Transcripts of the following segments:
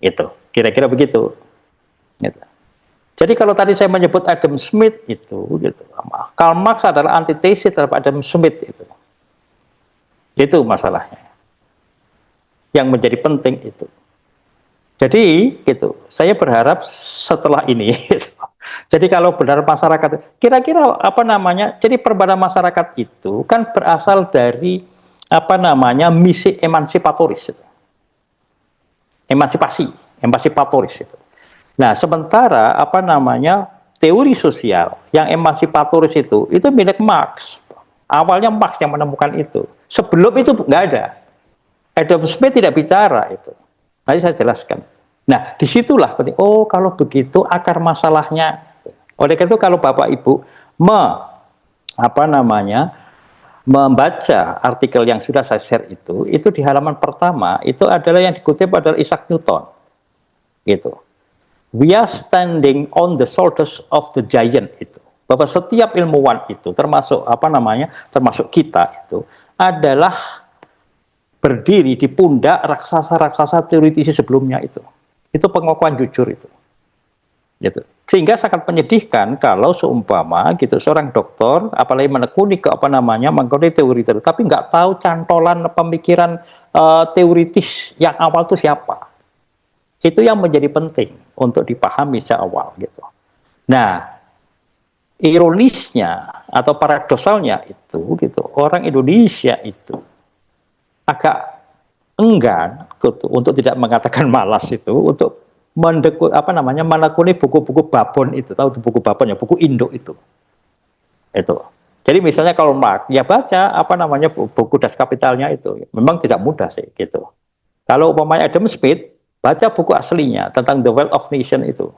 Itu kira-kira begitu. Gitu. Jadi kalau tadi saya menyebut Adam Smith itu, gitu, Karl Marx adalah antitesis terhadap Adam Smith itu masalahnya. Yang menjadi penting itu. Jadi, gitu, saya berharap setelah ini, gitu, jadi kalau benar masyarakat, kira-kira apa namanya? Jadi perbedaan masyarakat itu kan berasal dari apa namanya misi emansipatoris, emansipatoris itu. Nah, sementara apa namanya teori sosial yang emansipatoris itu milik Marx. Awalnya Marx yang menemukan itu. Sebelum itu nggak ada. Adam Smith tidak bicara itu. Nanti saya jelaskan. Nah, disitulah penting. Oh, kalau begitu akar masalahnya. Oleh karena itu kalau Bapak Ibu membaca artikel yang sudah saya share itu di halaman pertama itu adalah yang dikutip adalah Isaac Newton. Gitu. We are standing on the shoulders of the giant itu. Bahwa setiap ilmuwan itu termasuk kita itu adalah berdiri di pundak raksasa-raksasa teoritisi sebelumnya itu. Itu pengakuan jujur itu. Gitu. Sehingga sangat menyedihkan kalau seumpama gitu seorang dokter apalagi menekuni mengekuni teori itu tapi nggak tahu cantolan pemikiran teoritis yang awal itu siapa. Itu yang menjadi penting untuk dipahami sejak awal gitu. Nah, ironisnya atau paradoksalnya itu gitu, orang Indonesia itu agak enggan gitu, untuk tidak mengatakan malas itu untuk menekuni buku-buku Babon itu, tahu buku Babon ya, buku Indo itu. Jadi misalnya kalau Marx ya baca buku Das Kapitalnya itu, memang tidak mudah sih gitu. Kalau umpamanya Adam Smith baca buku aslinya tentang The Wealth of Nation itu.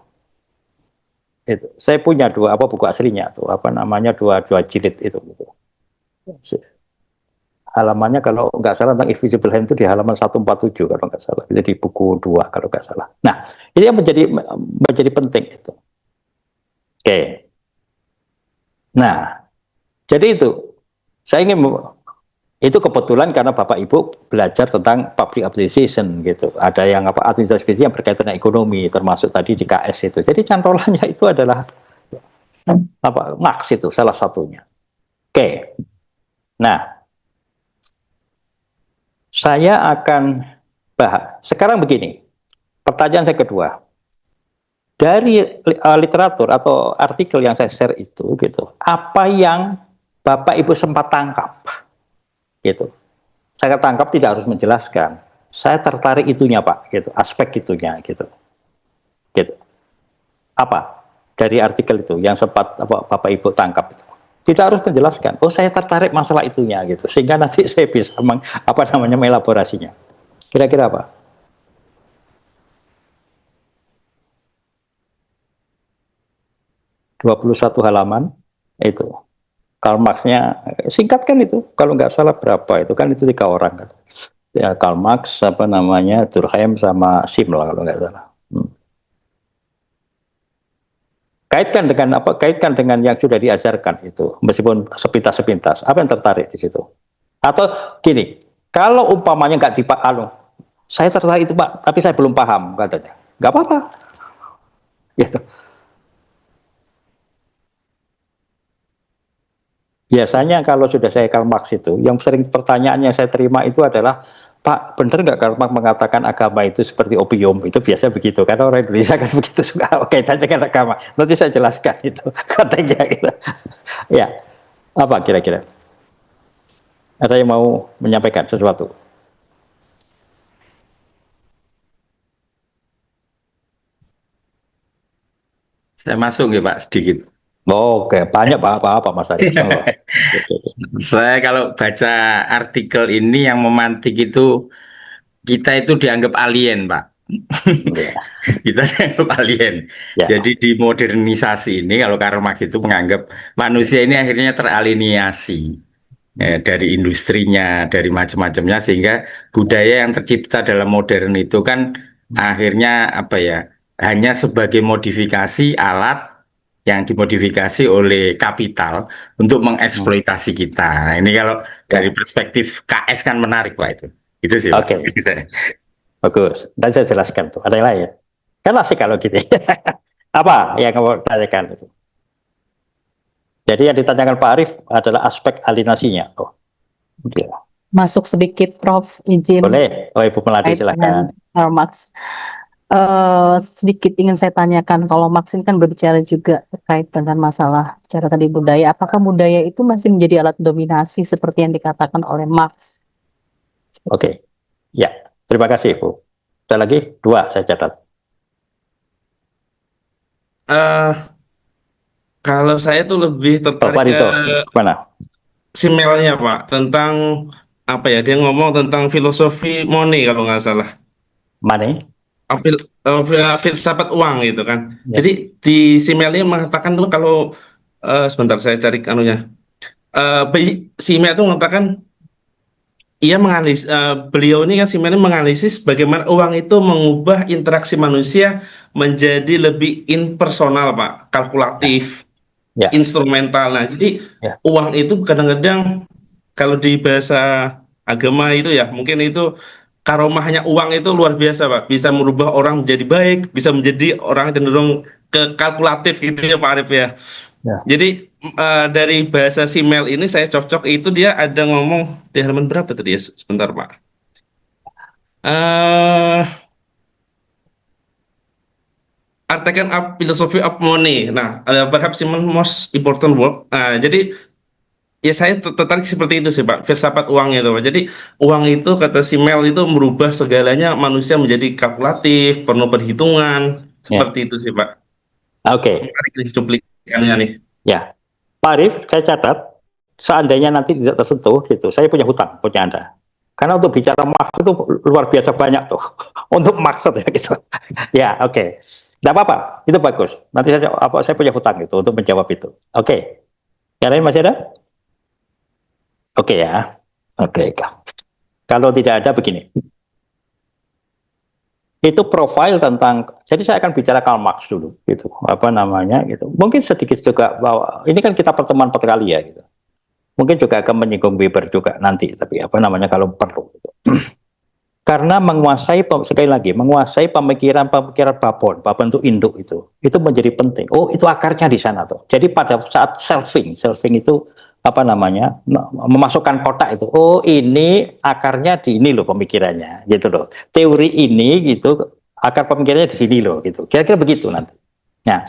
Saya punya buku aslinya tuh dua jilid itu. Halamannya kalau nggak salah tentang Invisible Hand itu di halaman 147 kalau nggak salah. Itu di buku 2 kalau nggak salah. Nah, ini yang menjadi penting itu. Oke. Nah, jadi itu saya ingin itu kebetulan karena Bapak Ibu belajar tentang public administration gitu. Ada yang administrasi yang berkaitan dengan ekonomi, termasuk tadi di KS itu. Jadi cantolannya itu adalah Marx itu salah satunya. Oke. Nah, saya akan bahas. Sekarang begini. Pertanyaan saya kedua. Dari literatur atau artikel yang saya share itu gitu. Apa yang Bapak Ibu sempat tangkap? Gitu. Saya tangkap tidak harus menjelaskan. Saya tertarik itunya Pak, gitu, aspek itunya, gitu. Apa dari artikel itu yang sempat Bapak Ibu tangkap itu? Tidak harus menjelaskan. Oh, saya tertarik masalah itunya, gitu. Sehingga nanti saya bisa mengelaborasinya. Kira-kira apa? ...21 halaman itu. Karl Marx-nya singkat kan itu, kalau nggak salah berapa itu kan itu 3 orang kan. Ya, Karl Marx Durkheim sama Simmel kalau nggak salah. Kaitkan dengan yang sudah diajarkan itu, meskipun sepintas-sepintas. Apa yang tertarik di situ? Atau gini, kalau umpamanya nggak saya tertarik itu Pak, tapi saya belum paham katanya. Nggak apa-apa. Gitu. Biasanya kalau sudah saya Karl Marx itu, yang sering pertanyaan yang saya terima itu adalah, Pak, benar nggak Karl Marx mengatakan agama itu seperti opium? Itu biasa begitu, karena orang Indonesia kan begitu suka kaitannya dengan agama. Nanti saya jelaskan itu katanya. Gitu. Ya, apa kira-kira? Ada yang mau menyampaikan sesuatu? Saya masuk ya Pak sedikit. Oke, banyak apa Mas Arief. Oh. Saya kalau baca artikel ini yang memantik itu kita itu dianggap alien Pak. Ya. Kita dianggap alien. Ya. Jadi di modernisasi ini kalau Karl Marx itu menganggap manusia ini akhirnya teraliniasi dari industrinya, dari macam-macamnya sehingga budaya yang tercipta dalam modern itu kan akhirnya apa ya hanya sebagai modifikasi alat yang dimodifikasi oleh kapital untuk mengeksploitasi kita. Nah, ini kalau dari Ya. perspektif KS kan menarik Pak itu. Itu sih Pak. Oke. Bagus. Dan saya jelaskan tuh. Ada yang lain? Kan asik kalau gitu. Apa yang kamu tanyakan itu? Jadi yang ditanyakan Pak Arief adalah aspek alienasinya. Oh, iya. Masuk sedikit, Prof. Izin Boleh. Oh, Ibu Melati terkait dengan silakan. Karl Marx. Sedikit ingin saya tanyakan, kalau Marx ini kan berbicara juga terkait dengan masalah bicara tadi budaya. Apakah budaya itu masih menjadi alat dominasi seperti yang dikatakan oleh Marx? Oke. Ya. Terima kasih, Bu. Ada lagi? 2 saya catat. Eh, Kalau saya tuh lebih Oh, tertarik Pak ke Dito. Mana? simelnya Pak, tentang apa ya? Dia ngomong tentang filosofi money kalau nggak salah. Mana? Filsafat uang gitu kan. Ya. Jadi di simelnya mengatakan tuh kalau sebentar saya cari anunya. Si Mel itu mengatakan beliau ini kan sebenarnya menganalisis bagaimana uang itu mengubah interaksi manusia menjadi lebih impersonal, Pak, kalkulatif, Ya. instrumental. Nah, jadi Ya. uang itu kadang-kadang kalau di bahasa agama itu ya, mungkin itu karomahnya uang itu luar biasa, Pak. Bisa merubah orang menjadi baik, bisa menjadi orang cenderung ke kalkulatif gitu ya, Pak Arif ya. Ya. Jadi dari bahasa Simel ini saya cocok itu dia ada ngomong di halaman berapa tadi ya? Sebentar Pak. Eh Artikel up philosophy of money. Nah, perhaps the most important work. Nah, jadi ya saya tertarik seperti itu sih Pak. Filsafat uangnya itu Pak. Jadi uang itu kata Simel itu merubah segalanya manusia menjadi kalkulatif, penuh perhitungan. Ya. Seperti itu sih Pak. Oke. Menarik nih cuplikannya nih. Ya. Pak Arief, saya catat, seandainya nanti tidak tersentuh, gitu, saya punya hutang, punya Anda. Karena untuk bicara Marx itu luar biasa banyak tuh, untuk maksud ya gitu. Ya, oke. Tidak apa-apa, itu bagus. Nanti saya punya hutang itu untuk menjawab itu. Oke. Yang lain masih ada? Oke ya. Oke. Kalau tidak ada begini. Itu profil tentang, jadi saya akan bicara Karl Marx dulu, gitu. Apa namanya, gitu. Mungkin sedikit juga bahwa ini kan kita pertemuan pertama kali ya, gitu. Mungkin juga akan menyinggung Weber juga nanti, tapi apa namanya kalau perlu. Gitu. Karena menguasai, sekali lagi, menguasai pemikiran-pemikiran babon itu induk itu menjadi penting. Oh, itu akarnya di sana tuh. Jadi pada saat selfing itu apa namanya, memasukkan kotak itu. Oh, ini akarnya di ini loh pemikirannya, gitu loh. Teori ini gitu, akar pemikirannya di sini loh, gitu. Kira-kira begitu nanti. Nah,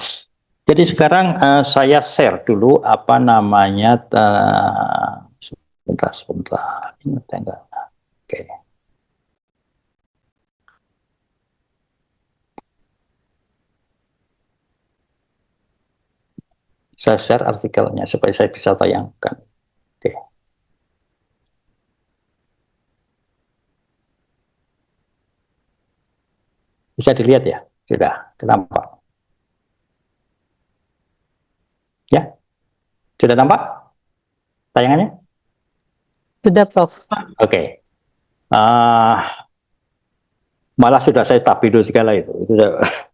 jadi sekarang saya share dulu apa namanya, sebentar, ini enggak. Oke. Saya share artikelnya supaya saya bisa tayangkan. Oke. Bisa dilihat ya? Sudah, kenapa? Ya, sudah nampak tayangannya? Sudah, Prof. Oke. Malah sudah saya tabido segala itu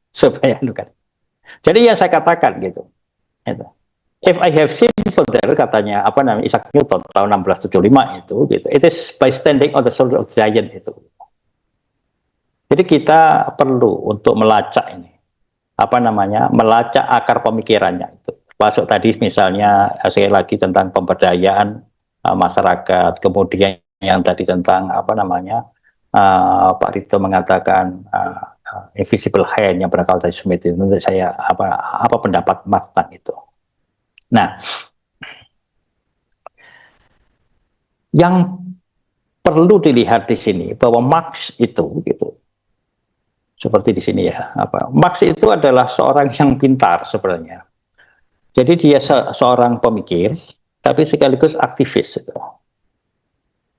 supaya kan. Jadi yang saya katakan gitu. If I have seen further, katanya apa namanya Isaac Newton tahun 1675 itu gitu. It is by standing on the shoulder of the giant itu. Jadi kita perlu untuk melacak ini. Apa namanya? Melacak akar pemikirannya itu. Masuk tadi misalnya sekali lagi tentang pemberdayaan masyarakat, kemudian yang tadi tentang apa namanya? Pak Rito mengatakan invisible hand yang berasal dari Smith itu. Menurut saya apa pendapat Mas tentang itu? Nah, yang perlu dilihat di sini bahwa Marx itu gitu, seperti di sini ya, Marx itu adalah seorang yang pintar sebenarnya. Jadi dia seorang pemikir, tapi sekaligus aktivis. Gitu.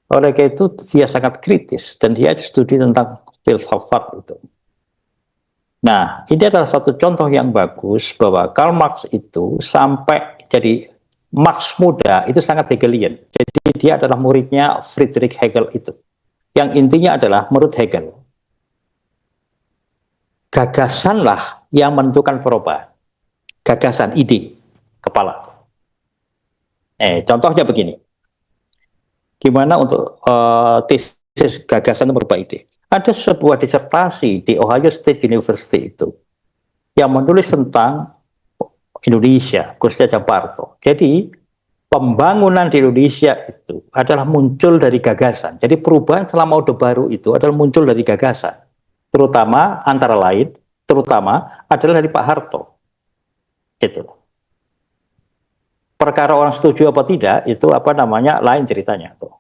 Oleh karena itu dia sangat kritis dan dia studi tentang filsafat itu. Nah, ini adalah satu contoh yang bagus bahwa Karl Marx itu sampai jadi Marx muda itu sangat Hegelian. Jadi dia adalah muridnya Friedrich Hegel itu. Yang intinya adalah menurut Hegel, gagasanlah yang menentukan perubahan. Gagasan, ide, kepala. Contohnya begini. Gimana untuk gagasan itu merubah ide. Ada sebuah disertasi di Ohio State University itu yang menulis tentang Indonesia, khususnya Jakarta. Jadi pembangunan di Indonesia itu adalah muncul dari gagasan. Jadi perubahan selama Orde Baru itu adalah muncul dari gagasan. Terutama antara lain, terutama adalah dari Pak Harto. Gitu. Perkara orang setuju apa tidak itu lain ceritanya tuh.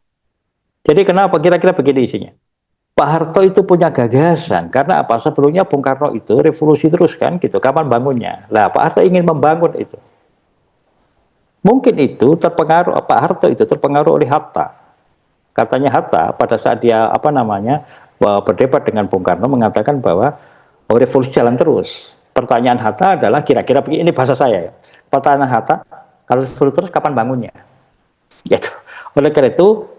Jadi kenapa kira-kira begini isinya? Pak Harto itu punya gagasan karena apa? Sebelumnya Bung Karno itu revolusi terus kan gitu. Kapan bangunnya? Lah Pak Harto ingin membangun itu. Mungkin itu terpengaruh, Pak Harto itu terpengaruh oleh Hatta. Katanya Hatta pada saat dia berdebat dengan Bung Karno mengatakan bahwa revolusi jalan terus. Pertanyaan Hatta adalah kira-kira begini, ini bahasa saya ya. Pertanyaan Hatta, kalau revolusi terus kapan bangunnya? Gitu. Oleh karena itu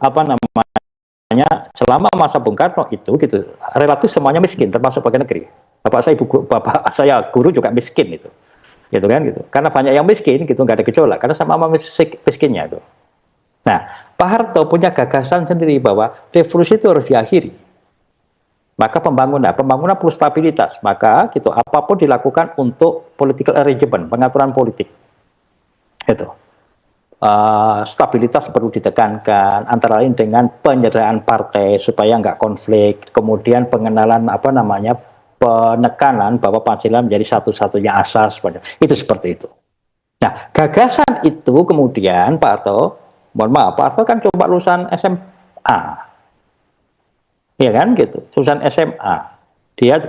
selama masa Bung Karno itu gitu relatif semuanya miskin termasuk pegawai negeri. Bapak saya guru juga miskin itu. Gitu kan gitu. Karena banyak yang miskin gitu nggak ada gejolak karena sama miskinnya itu. Nah, Pak Harto punya gagasan sendiri bahwa revolusi itu harus diakhiri. Maka pembangunan perlu stabilitas. Maka gitu apapun dilakukan untuk political arrangement, pengaturan politik. Itu. Stabilitas perlu ditekankan antara lain dengan penyederhanaan partai supaya nggak konflik, kemudian pengenalan penekanan bahwa Pancasila menjadi satu-satunya asas itu seperti itu. Nah gagasan itu kemudian Pak Harto, Pak Harto kan coba lulusan SMA, ya kan gitu, lulusan SMA dia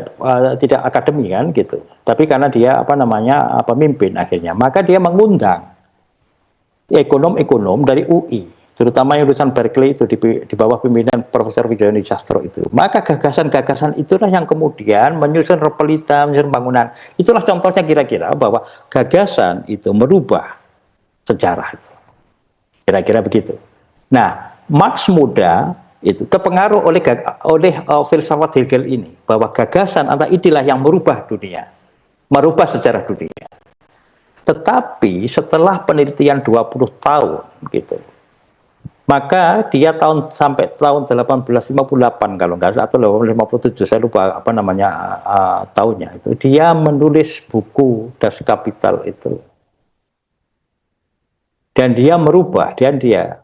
tidak akademi kan gitu, tapi karena dia pemimpin akhirnya, maka dia mengundang ekonom-ekonom dari UI, terutama yang lulusan Berkeley itu di bawah pimpinan Profesor Wijayani Sastro itu. Maka gagasan-gagasan itulah yang kemudian menyusun repelita, menyusun bangunan. Itulah contohnya kira-kira bahwa gagasan itu merubah sejarah. Kira-kira begitu. Nah, Marx muda itu terpengaruh oleh filsafat Hegel ini, bahwa gagasan atau inilah yang merubah dunia, merubah sejarah dunia. Tetapi setelah penelitian 20 tahun gitu, maka dia sampai tahun 1858 kalau nggak salah atau 1857 saya lupa tahunnya itu, dia menulis buku Das Kapital itu, dan dia merubah dan dia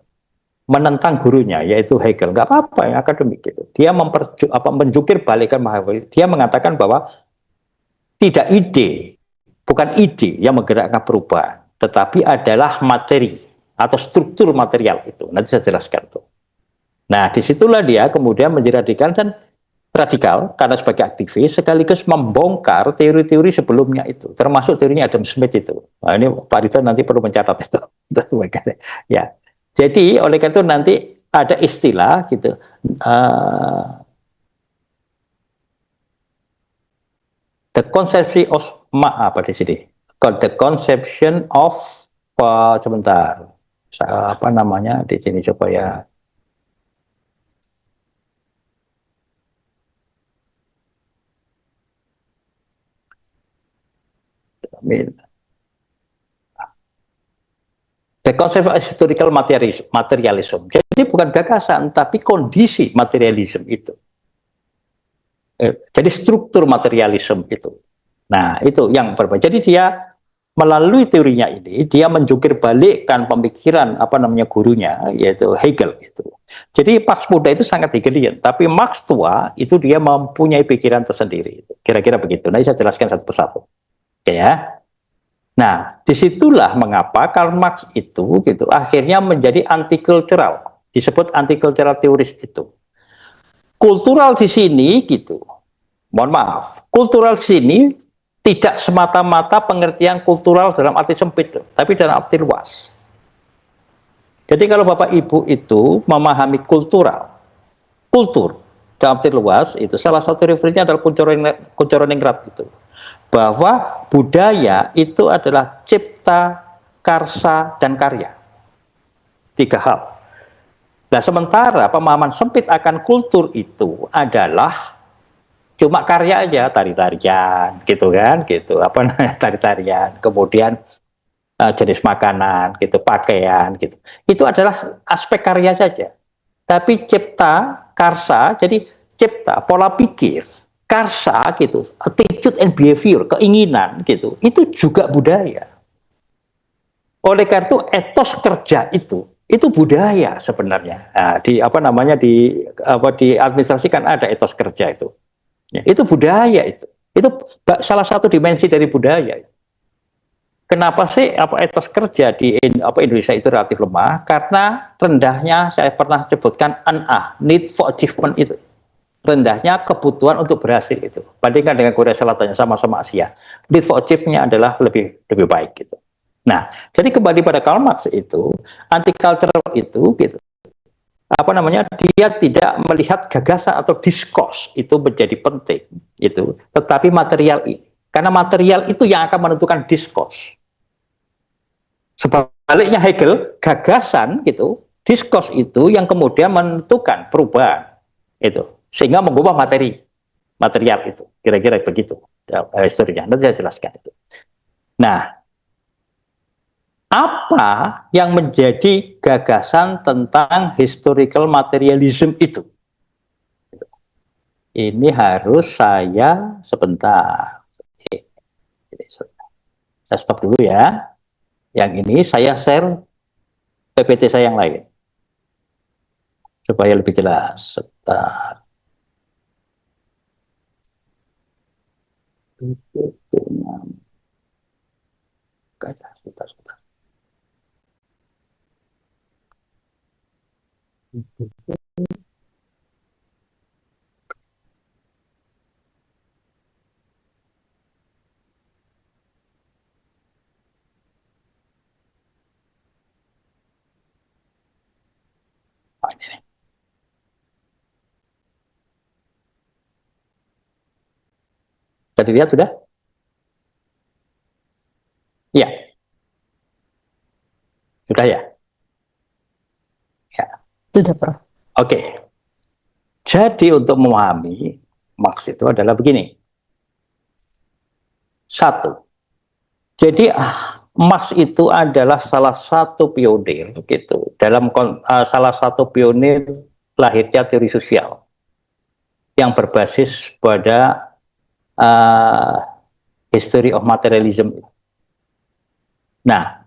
menentang gurunya yaitu Hegel. Nggak apa-apa yang akademik gitu, dia menjungkir balikan Mahawery. Dia mengatakan bahwa bukan ide yang menggerakkan perubahan, tetapi adalah materi atau struktur material itu. Nanti saya jelaskan tuh. Nah, disitulah dia kemudian menjadi radikal karena sebagai aktivis sekaligus membongkar teori-teori sebelumnya itu, termasuk teorinya Adam Smith itu. Nah, ini Pak Rito nanti perlu mencatat itu. Ya. Jadi oleh karena itu nanti ada istilah gitu. The conception of the conception of sebentar, di sini supaya the concept of historical materialism. Jadi bukan gagasan tapi kondisi materialisme itu. Jadi struktur materialisme itu. Nah, itu yang berbeda. Jadi dia melalui teorinya ini, dia menjungkir balikkan pemikiran gurunya, yaitu Hegel itu. Jadi Marx muda itu sangat Hegelian, tapi Marx tua itu dia mempunyai pikiran tersendiri. Kira-kira begitu. Nanti saya jelaskan satu persatu. Oke ya. Nah, disitulah mengapa Karl Marx itu gitu akhirnya menjadi anti-kultural. Disebut anti-kultural teoris itu. Kultural di sini gitu. Mohon maaf, kultural di sini tidak semata-mata pengertian kultural dalam arti sempit, tapi dalam arti luas. Jadi kalau Bapak Ibu itu memahami kultur dalam arti luas itu salah satu referensinya adalah Kunchoro-Ningrat itu, bahwa budaya itu adalah cipta, karsa, dan karya. 3 hal. Nah, sementara pemahaman sempit akan kultur itu adalah cuma karya aja, tari-tarian gitu kan, gitu tari-tarian, kemudian jenis makanan gitu, pakaian gitu, itu adalah aspek karya saja. Tapi cipta, karsa, jadi cipta, pola pikir, karsa gitu, attitude and behavior, keinginan gitu, itu juga budaya. Oleh karena itu etos kerja itu budaya sebenarnya. Nah, di administrasi kan ada etos kerja itu. Ya, itu budaya itu. Itu salah satu dimensi dari budaya. Kenapa sih etos kerja di Indonesia itu relatif lemah? Karena rendahnya, saya pernah sebutkan NA, need for achievement itu. Rendahnya kebutuhan untuk berhasil itu. Bandingkan dengan Korea Selatan yang sama-sama Asia. Need for achievement-nya adalah lebih baik gitu. Nah, jadi kembali pada Karl Marx itu, anti-cultural itu gitu. Dia tidak melihat gagasan atau diskurs itu menjadi penting itu, tetapi material ini. Karena material itu yang akan menentukan diskurs. Sebaliknya Hegel, gagasan gitu, diskurs itu yang kemudian menentukan perubahan itu, sehingga mengubah material itu. Kira-kira begitu historinya. Nanti saya jelaskan itu. Nah, apa yang menjadi gagasan tentang historical materialism itu? Ini harus saya sebentar. Saya stop dulu ya. Yang ini saya share PPT saya yang lain. Supaya lebih jelas. Sebentar. PPT-nya. Sebentar. Oh, ini. Tadi lihat sudah? Iya. Sudah ya? Ya. Sudah, Prof. Oke. Jadi untuk memahami Marx itu adalah begini. Satu. Jadi Marx itu adalah salah satu pionir gitu salah satu pionir lahirnya teori sosial yang berbasis pada history of materialism. Nah,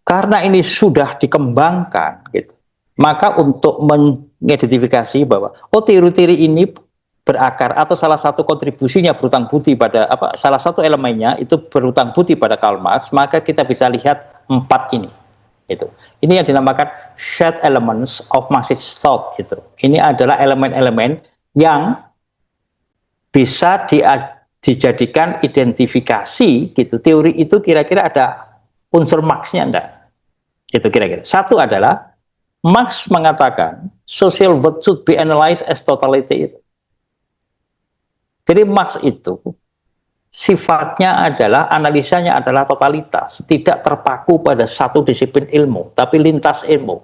karena ini sudah dikembangkan gitu, maka untuk mengidentifikasi bahwa teori-teori ini berakar atau salah satu kontribusinya berutang budi pada salah satu elemennya itu berutang budi pada Karl Marx, maka kita bisa lihat 4 ini. Ini yang dinamakan shared elements of Marxist thought itu. Ini adalah elemen-elemen yang bisa dijadikan identifikasi gitu. Teori itu kira-kira ada unsur Marx-nya enggak? Itu kira-kira. Satu adalah Marx mengatakan social world should be analyzed as totality itu. Jadi Marx itu sifatnya adalah, analisanya adalah totalitas, tidak terpaku pada satu disiplin ilmu, tapi lintas ilmu,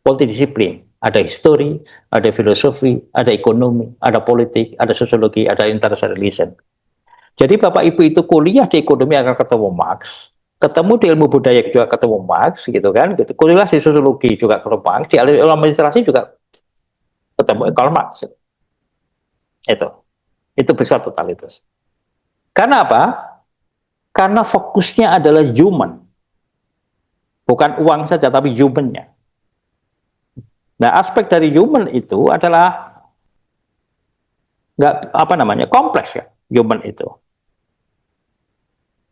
multidisiplin. Ada histori, ada filosofi, ada ekonomi, ada politik, ada sosiologi, ada international relation. Jadi Bapak Ibu itu kuliah di ekonomi akan ketemu Marx, ketemu di ilmu budaya juga ketemu Marx, gitu kan? Gitu. Kuliah di sosiologi juga ketemu Marx, di ilmu administrasi juga ketemu Karl Marx. Itu bersifat totalitas. Karena apa? Karena fokusnya adalah human. Bukan uang saja, tapi human-nya. Nah, aspek dari human itu adalah kompleks ya, human itu.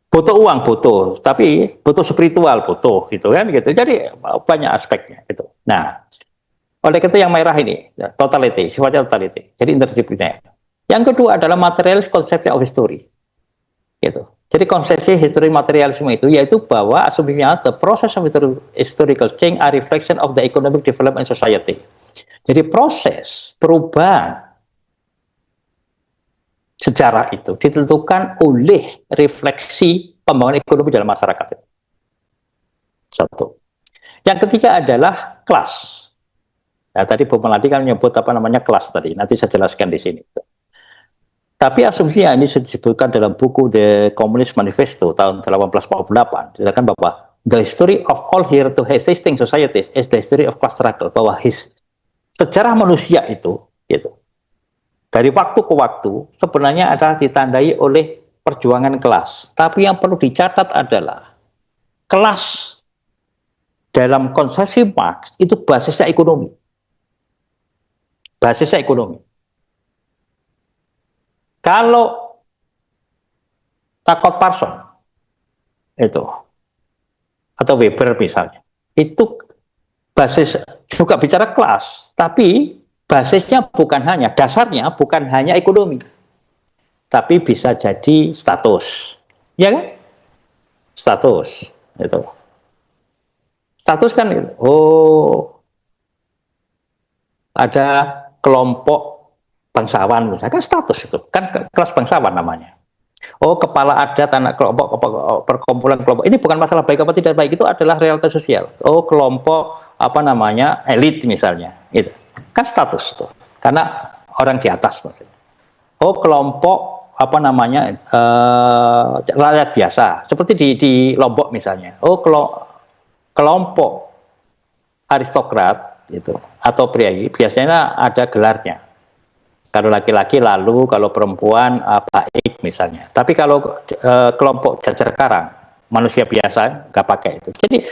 Butuh uang, butuh, tapi butuh spiritual, butuh, gitu kan, gitu. Jadi banyak aspeknya, gitu. Nah, oleh itu yang merah ini, totality, sifatnya totality. Jadi interdisipliner. Yang kedua adalah materialist concept of history. Gitu. Jadi konsepsi history materialisme itu yaitu bahwa asumsinya the process of historical change are reflection of the economic development society. Jadi proses perubahan sejarah itu ditentukan oleh refleksi pembangunan ekonomi dalam masyarakat. Satu. Yang ketiga adalah kelas. Nah, tadi Bu Melati kan menyebut kelas tadi. Nanti saya jelaskan di sini. Tapi asumsinya ini disebutkan dalam buku The Communist Manifesto tahun 1848, dikatakan bahwa the history of all here to existing societies is the history of class struggle, bahwa sejarah manusia itu, gitu, dari waktu ke waktu sebenarnya adalah ditandai oleh perjuangan kelas. Tapi yang perlu dicatat adalah kelas dalam konsepsi Marx itu basisnya ekonomi. Basisnya ekonomi. Kalau Takot Parson itu atau Weber misalnya, itu basis juga bicara kelas, tapi basisnya bukan hanya, dasarnya bukan hanya ekonomi, tapi bisa jadi status, ya kan? Status itu. Status kan itu. Oh, ada kelompok bangsawan misalnya, kan status itu, kan kelas bangsawan namanya. Oh, kepala adat anak kelompok perkumpulan kelompok. Ini bukan masalah baik apa tidak baik, itu adalah realitas sosial. Oh, kelompok apa namanya elit misalnya, itu kan status itu, karena orang di atas maksudnya. Oh, kelompok apa namanya rakyat biasa, seperti di Lombok misalnya. Oh, kelompok aristokrat itu atau priai biasanya ada gelarnya. Kalau laki-laki lalu, kalau perempuan baik misalnya. Tapi kalau kelompok jajar karang, manusia biasa nggak pakai itu. Jadi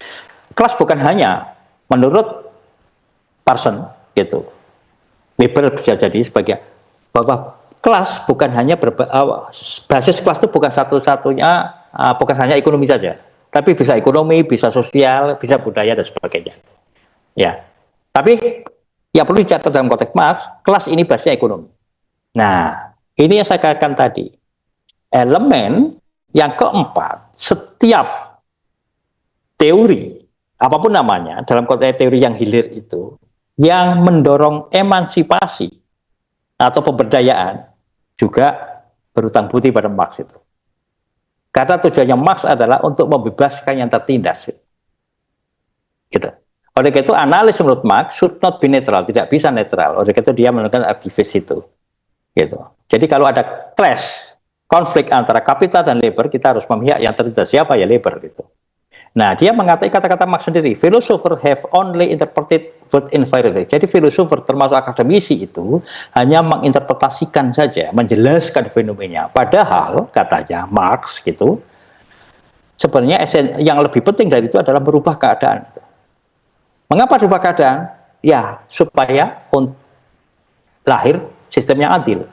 kelas bukan hanya menurut Parson gitu. Weber bisa jadi sebagai bahwa kelas bukan hanya basis kelas itu bukan satu-satunya, bukan hanya ekonomi saja, tapi bisa ekonomi, bisa sosial, bisa budaya dan sebagainya. Ya, tapi yang perlu dicatat dalam konteks Marx, kelas ini basisnya ekonomi. Nah, ini yang saya katakan tadi. Elemen yang keempat, setiap teori, apapun namanya, dalam konteks teori yang hilir itu, yang mendorong emansipasi atau pemberdayaan, juga berutang budi pada Marx itu. Karena tujuannya Marx adalah untuk membebaskan yang tertindas. Gitu. Oleh karena itu, analis menurut Marx should not be netral, tidak bisa netral. Oleh karena itu, dia melakukan aktivis itu. Gitu. Jadi kalau ada clash, konflik antara kapital dan labor, kita harus memihak yang tertindas. Siapa ya? Labor. Gitu. Nah, dia mengatakan kata-kata Marx sendiri, philosopher have only interpreted word inferiorly. Jadi philosopher termasuk akademisi itu hanya menginterpretasikan saja, menjelaskan fenomena. Padahal katanya Marx gitu, sebenarnya yang lebih penting dari itu adalah merubah keadaan. Mengapa merubah keadaan? Ya, supaya lahir sistem yang adil.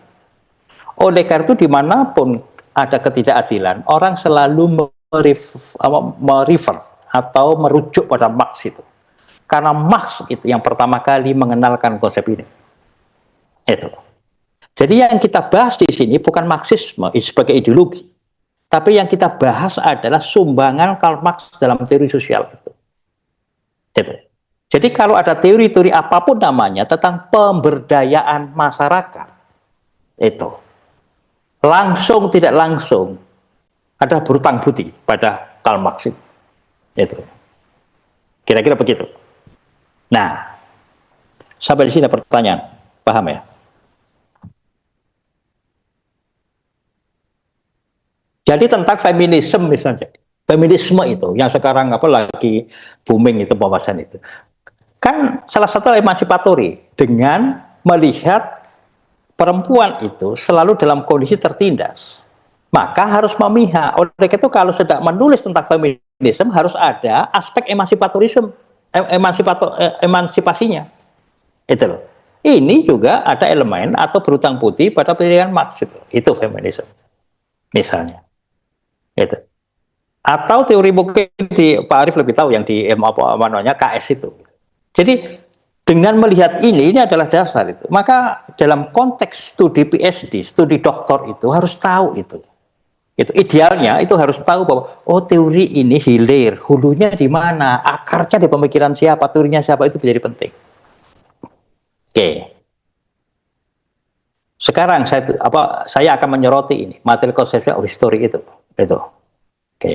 Oleh karena itu dimanapun ada ketidakadilan, orang selalu merefer atau merujuk pada Marx itu. Karena Marx itu yang pertama kali mengenalkan konsep ini. Itu. Jadi yang kita bahas di sini bukan Marxisme sebagai ideologi, tapi yang kita bahas adalah sumbangan Karl Marx dalam teori sosial itu. Gitu. Jadi kalau ada teori-teori apapun namanya tentang pemberdayaan masyarakat, itu langsung tidak langsung ada berutang budi pada Karl Marx itu. Kira-kira begitu. Nah, sampai di sini ada pertanyaan, paham ya? Jadi tentang feminisme misalnya, feminisme itu yang sekarang lagi booming itu pembahasan itu, kan salah satu emansipatory dengan melihat perempuan itu selalu dalam kondisi tertindas. Maka harus memihak. Oleh itu kalau sedang menulis tentang feminisme harus ada aspek emansipasinya. Itu loh. Ini juga ada elemen atau berutang budi pada pilihan Marx itu. Itu feminisme. Misalnya. Itu. Atau teori mungkin di Pak Arief lebih tahu yang di KS itu. Jadi dengan melihat ini adalah dasar itu. Maka dalam konteks studi PhD, studi doktor itu harus tahu itu. Itu idealnya itu harus tahu bahwa teori ini hilir, hulunya di mana, akarnya di pemikiran siapa, teorinya siapa, itu menjadi penting. Oke. Sekarang saya akan menyoroti ini materi konsepnya of history itu. Oke.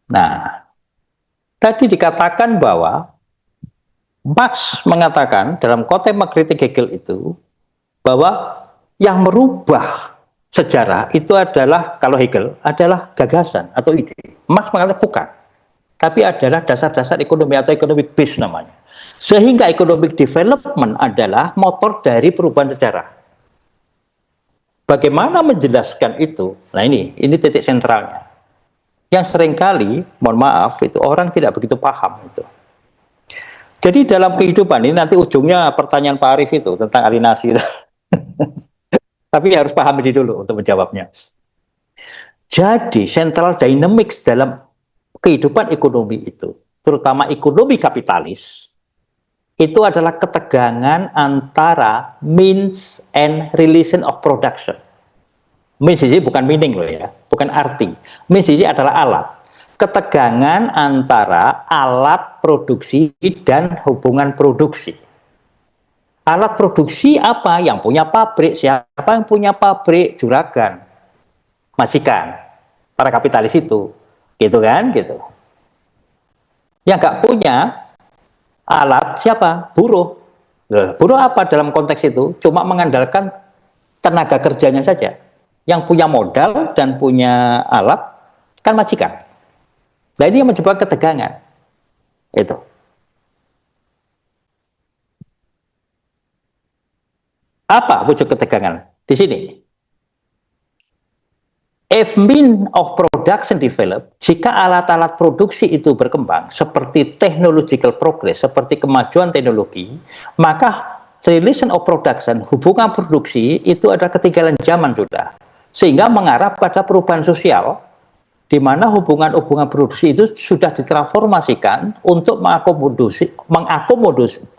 Nah, tadi dikatakan bahwa Marx mengatakan dalam konteks mengkritik Hegel itu bahwa yang merubah sejarah itu adalah, kalau Hegel, adalah gagasan atau ide. Marx mengatakan bukan, tapi adalah dasar-dasar ekonomi atau economic base namanya. Sehingga economic development adalah motor dari perubahan sejarah. Bagaimana menjelaskan itu? Nah ini titik sentralnya. Yang seringkali, mohon maaf, itu orang tidak begitu paham itu. Jadi dalam kehidupan ini nanti ujungnya pertanyaan Pak Arief itu tentang alienasi. Tapi harus paham ini dulu untuk menjawabnya. Jadi central dynamics dalam kehidupan ekonomi itu, terutama ekonomi kapitalis, itu adalah ketegangan antara means and relation of production. Means ini bukan meaning loh ya, bukan arti. Means ini adalah alat. Ketegangan antara alat produksi dan hubungan produksi. Alat produksi apa? Yang punya pabrik. Siapa yang punya pabrik? Juragan, majikan, para kapitalis itu, gitu kan? Gitu. Yang nggak punya alat siapa? Buruh. Buruh apa dalam konteks itu? Cuma mengandalkan tenaga kerjanya saja. Yang punya modal dan punya alat kan majikan. Nah ini yang menyebabkan ketegangan. Itu. Apa wujud ketegangan? Di sini. If mean of production develop, jika alat-alat produksi itu berkembang, seperti technological progress, seperti kemajuan teknologi, maka relation of production, hubungan produksi, itu adalah ketinggalan zaman sudah. Sehingga mengarah pada perubahan sosial, di mana hubungan-hubungan produksi itu sudah ditransformasikan untuk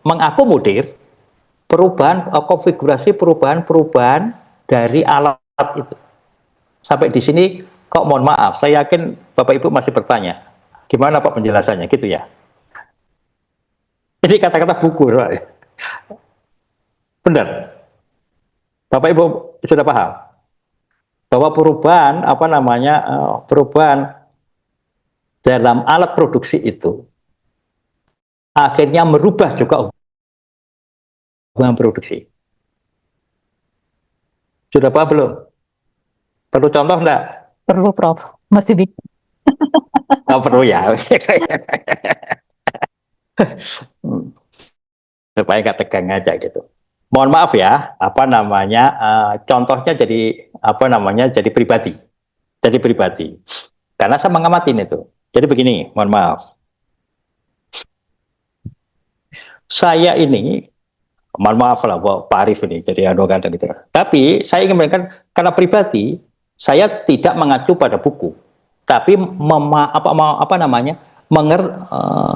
mengakomodir perubahan konfigurasi perubahan dari alat itu. Sampai di sini kok mohon maaf, saya yakin Bapak Ibu masih bertanya, gimana Pak penjelasannya gitu ya. Ini kata-kata buku, benar. Bapak Ibu sudah paham bahwa perubahan perubahan dalam alat produksi itu akhirnya merubah juga hubungan produksi. Sudah paham belum? Perlu contoh enggak? Perlu, Prof. Masih bingung. Oh, perlu ya. Supaya nggak tegang aja gitu. Mohon maaf ya, contohnya jadi pribadi. Jadi pribadi. Karena saya mengamati itu. Jadi begini, mohon maaf. Saya ini, mohon maaf lah Pak Arief ini jadi arogan dan gitu. Tapi saya ingin mengingatkan karena pribadi, saya tidak mengacu pada buku, tapi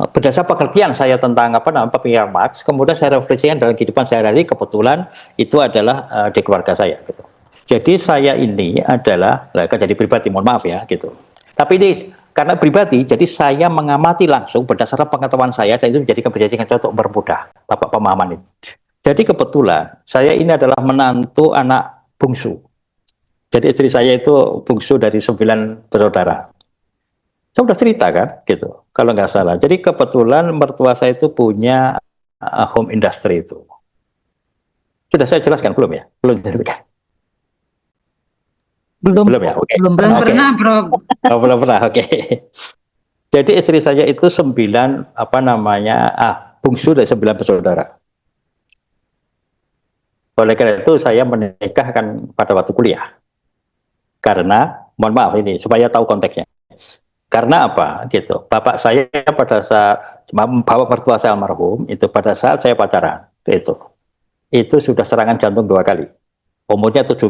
berdasar pengertian saya tentang pemikiran Marx, kemudian saya refleksikan dalam kehidupan sehari-hari. Kebetulan itu adalah di keluarga saya gitu. Jadi saya ini adalah jadi pribadi, mohon maaf ya gitu. Tapi ini karena pribadi, jadi saya mengamati langsung berdasarkan pengetahuan saya, dan itu menjadikan berdasarkan contoh bermudah Bapak pemahaman itu. Jadi kebetulan saya ini adalah menantu anak bungsu. Jadi istri saya itu bungsu dari 9 bersaudara. Saya sudah cerita kan, gitu. Kalau nggak salah. Jadi kebetulan mertua saya itu punya home industry itu. Sudah saya jelaskan belum ya? Belum jelaskan. Belum ya? Oke. Belum Belum pernah. pernah, Bro. Oh, belum pernah. Oke. Jadi istri saya itu 9 bungsu dari 9 bersaudara. Oleh karena itu saya menikah kan pada waktu kuliah. Karena, mohon maaf ini supaya tahu konteksnya. Karena apa? Gitu. Bapak saya pada saat bapak mertua saya almarhum itu pada saat saya pacaran itu sudah serangan jantung 2 kali. Umurnya 75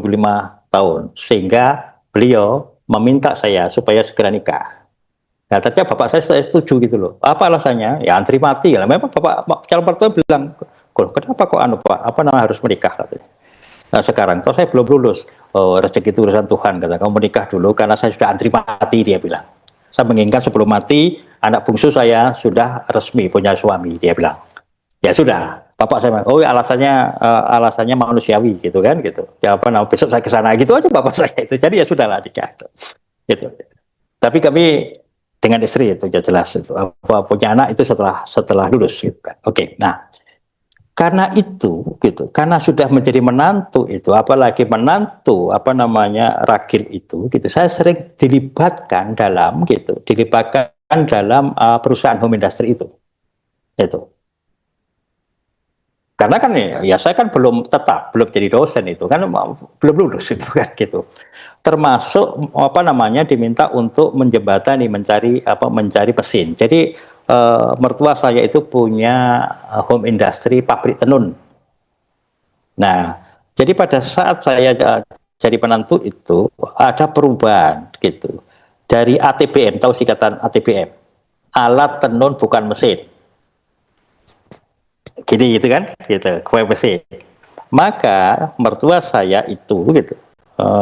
tahun, sehingga beliau meminta saya supaya segera nikah. Nah, ternyata bapak saya setuju gitu loh. Apa alasannya? Ya antri mati. Memang bapak calon mertua bilang, kenapa kok Pak? Harus menikah katanya. Nah sekarang, kalau saya belum lulus, rezeki itu urusan Tuhan, kata kamu menikah dulu karena saya sudah antri mati, dia bilang. Saya menginginkan sebelum mati, anak bungsu saya sudah resmi punya suami, dia bilang. Ya sudah, bapak saya, alasannya manusiawi gitu kan, gitu. Ya besok saya ke sana gitu aja bapak saya itu. Jadi ya sudahlah nikah. Gitu. Tapi kami dengan istri itu ya jelas itu punya anak itu setelah lulus gitu kan. Oke, nah Karena itu, gitu, karena sudah menjadi menantu itu, apalagi menantu apa namanya ragil itu, gitu, saya sering dilibatkan dalam, gitu, dilibatkan dalam perusahaan home industry itu. Karena kan ya saya kan belum tetap, belum jadi dosen itu kan, belum lulus itu kan gitu. Termasuk apa namanya diminta untuk menjembatani, mencari mesin. Jadi mertua saya itu punya home industry pabrik tenun. Nah, jadi pada saat saya jadi penentu itu ada perubahan gitu. Dari ATBM, tahu singkatan ATBM? Alat tenun bukan mesin. Gini gitu kan, gitu, kue mesin. Maka mertua saya itu gitu.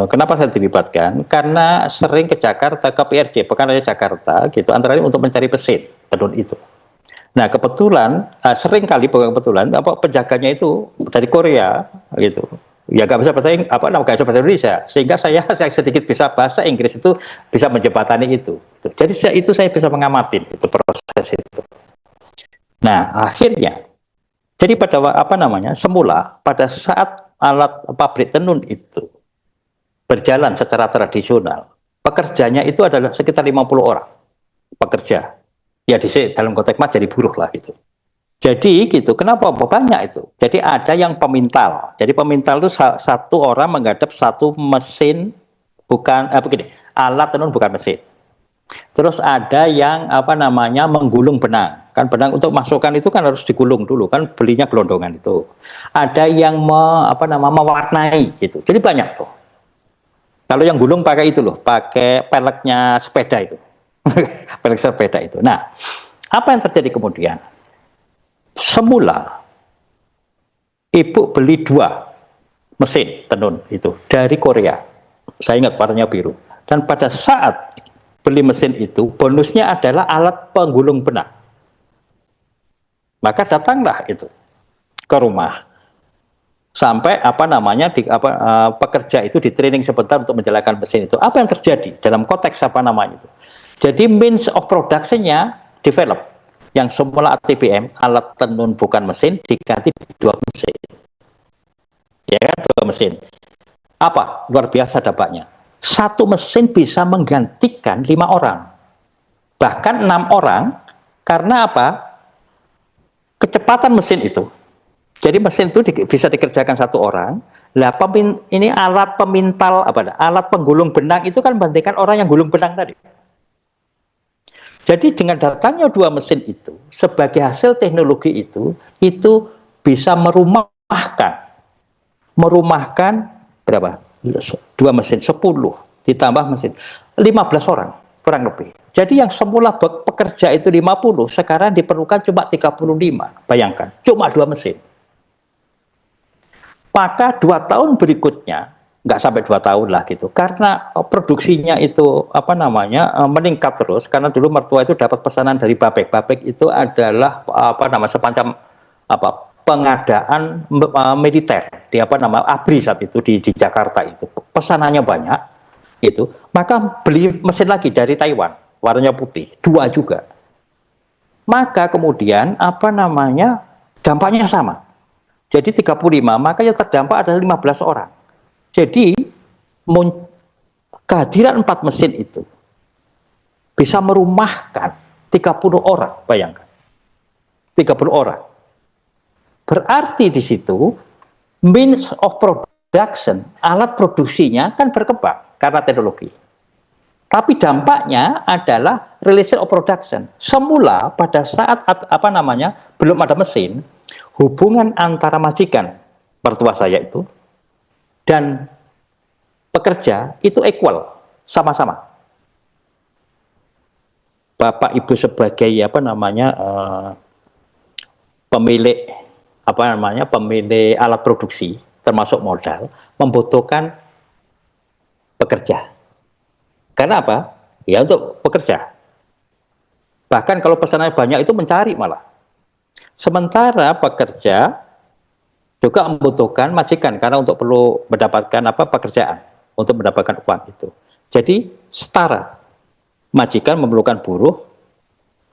Kenapa saya dilibatkan? Karena sering ke Jakarta, ke PRJ, Pekan Raya Jakarta, gitu, antara lain untuk mencari mesin tenun itu. Nah kebetulan, sering kali bukan kebetulan, penjaganya itu dari Korea, gitu. Ya nggak bisa bahasa nggak bisa bahasa Indonesia, sehingga saya sedikit bisa bahasa Inggris itu bisa menjembatani itu. Jadi itu saya bisa mengamati itu proses itu. Nah akhirnya, jadi pada semula pada saat alat pabrik tenun itu berjalan secara tradisional, pekerjanya itu adalah sekitar 50 orang pekerja. Ya dalam konteks mas jadi buruh lah gitu. Jadi gitu, kenapa banyak itu? Jadi ada yang pemintal. Jadi pemintal itu satu orang menghadap satu mesin, bukan begini, alat tenun bukan mesin. Terus ada yang menggulung benang. Kan benang untuk masukkan itu kan harus digulung dulu, kan belinya gelondongan itu. Ada yang mewarnai gitu. Jadi banyak tuh. Kalau yang gulung pakai itu loh, pakai peleknya sepeda itu. Pelek sepeda itu. Nah, apa yang terjadi kemudian? Semula ibu beli 2 mesin tenun itu dari Korea. Saya ingat warnanya biru. Dan pada saat beli mesin itu, bonusnya adalah alat penggulung benang. Maka datanglah itu ke rumah. Sampai pekerja itu di training sebentar untuk menjalankan mesin itu. Apa yang terjadi dalam konteks itu? Jadi means of production-nya develop. Yang semula ATBM, alat tenun bukan mesin, diganti 2 mesin. Ya kan, 2 mesin. Apa? Luar biasa dampaknya. 1 mesin bisa menggantikan 5 orang. Bahkan 6 orang, karena apa? Kecepatan mesin itu. Jadi mesin itu bisa dikerjakan 1 orang. Lah ini alat pemintal alat penggulung benang itu kan menggantikan orang yang gulung benang tadi. Jadi dengan datangnya 2 mesin itu sebagai hasil teknologi itu bisa merumahkan berapa? 2 mesin 10 ditambah mesin 15 orang kurang lebih. Jadi yang semula pekerja itu 50 sekarang diperlukan cuma 35. Bayangkan, cuma 2 mesin. Maka 2 tahun berikutnya, nggak sampai 2 tahun lah gitu, karena produksinya itu meningkat terus, karena dulu mertua itu dapat pesanan dari Babek. Babek itu adalah semacam pengadaan militer di ABRI saat itu di Jakarta itu. Pesanannya banyak itu, maka beli mesin lagi dari Taiwan, warnanya putih, 2 juga. Maka kemudian dampaknya sama. Jadi 35, maka yang terdampak adalah 15 orang. Jadi kehadiran 4 mesin itu bisa merumahkan 30 orang, bayangkan. 30 orang. Berarti di situ means of production, alat produksinya kan berkembang karena teknologi. Tapi dampaknya adalah relation of production. Semula pada saat belum ada mesin, hubungan antara majikan mertua saya itu dan pekerja itu equal, sama-sama. Bapak Ibu sebagai pemilik pemilik alat produksi termasuk modal membutuhkan pekerja. Karena apa? Ya untuk pekerja. Bahkan kalau pesanannya banyak itu mencari malah. Sementara pekerja juga membutuhkan majikan karena untuk perlu mendapatkan pekerjaan, untuk mendapatkan uang itu. Jadi setara. Majikan memerlukan buruh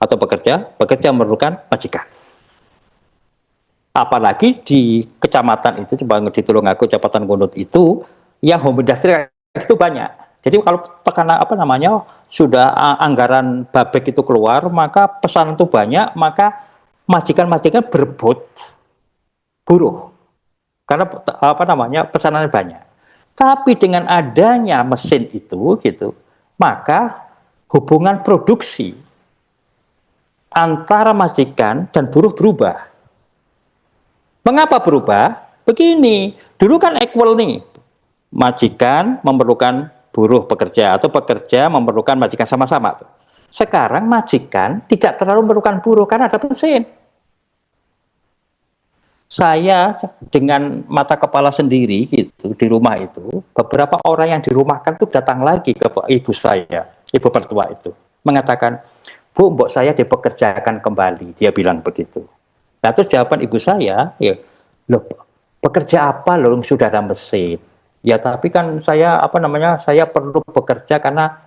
atau pekerja, pekerja memerlukan majikan. Apalagi di kecamatan itu, coba di Tulungagung, Kecamatan Kunut itu, yang home industry itu banyak. Jadi kalau tekanan apa namanya sudah anggaran babek itu keluar, maka pesanan itu banyak, maka majikan-majikan berebut buruh karena apa namanya pesanannya banyak. Tapi dengan adanya mesin itu gitu, maka hubungan produksi antara majikan dan buruh berubah. Mengapa berubah? Begini, dulu kan equal nih, majikan memerlukan buruh pekerja atau pekerja memerlukan majikan sama-sama tuh. Sekarang majikan tidak terlalu memerlukan buruh karena ada mesin. Saya dengan mata kepala sendiri gitu di rumah itu, beberapa orang yang dirumahkan tuh datang lagi ke ibu saya, ibu mertua itu, mengatakan, "Bu, mbok saya dipekerjakan kembali." Dia bilang begitu. Nah, terus jawaban ibu saya, ya, "Loh, bekerja apa loh, sudah ada mesin?" Ya, tapi kan saya apa namanya? Saya perlu bekerja karena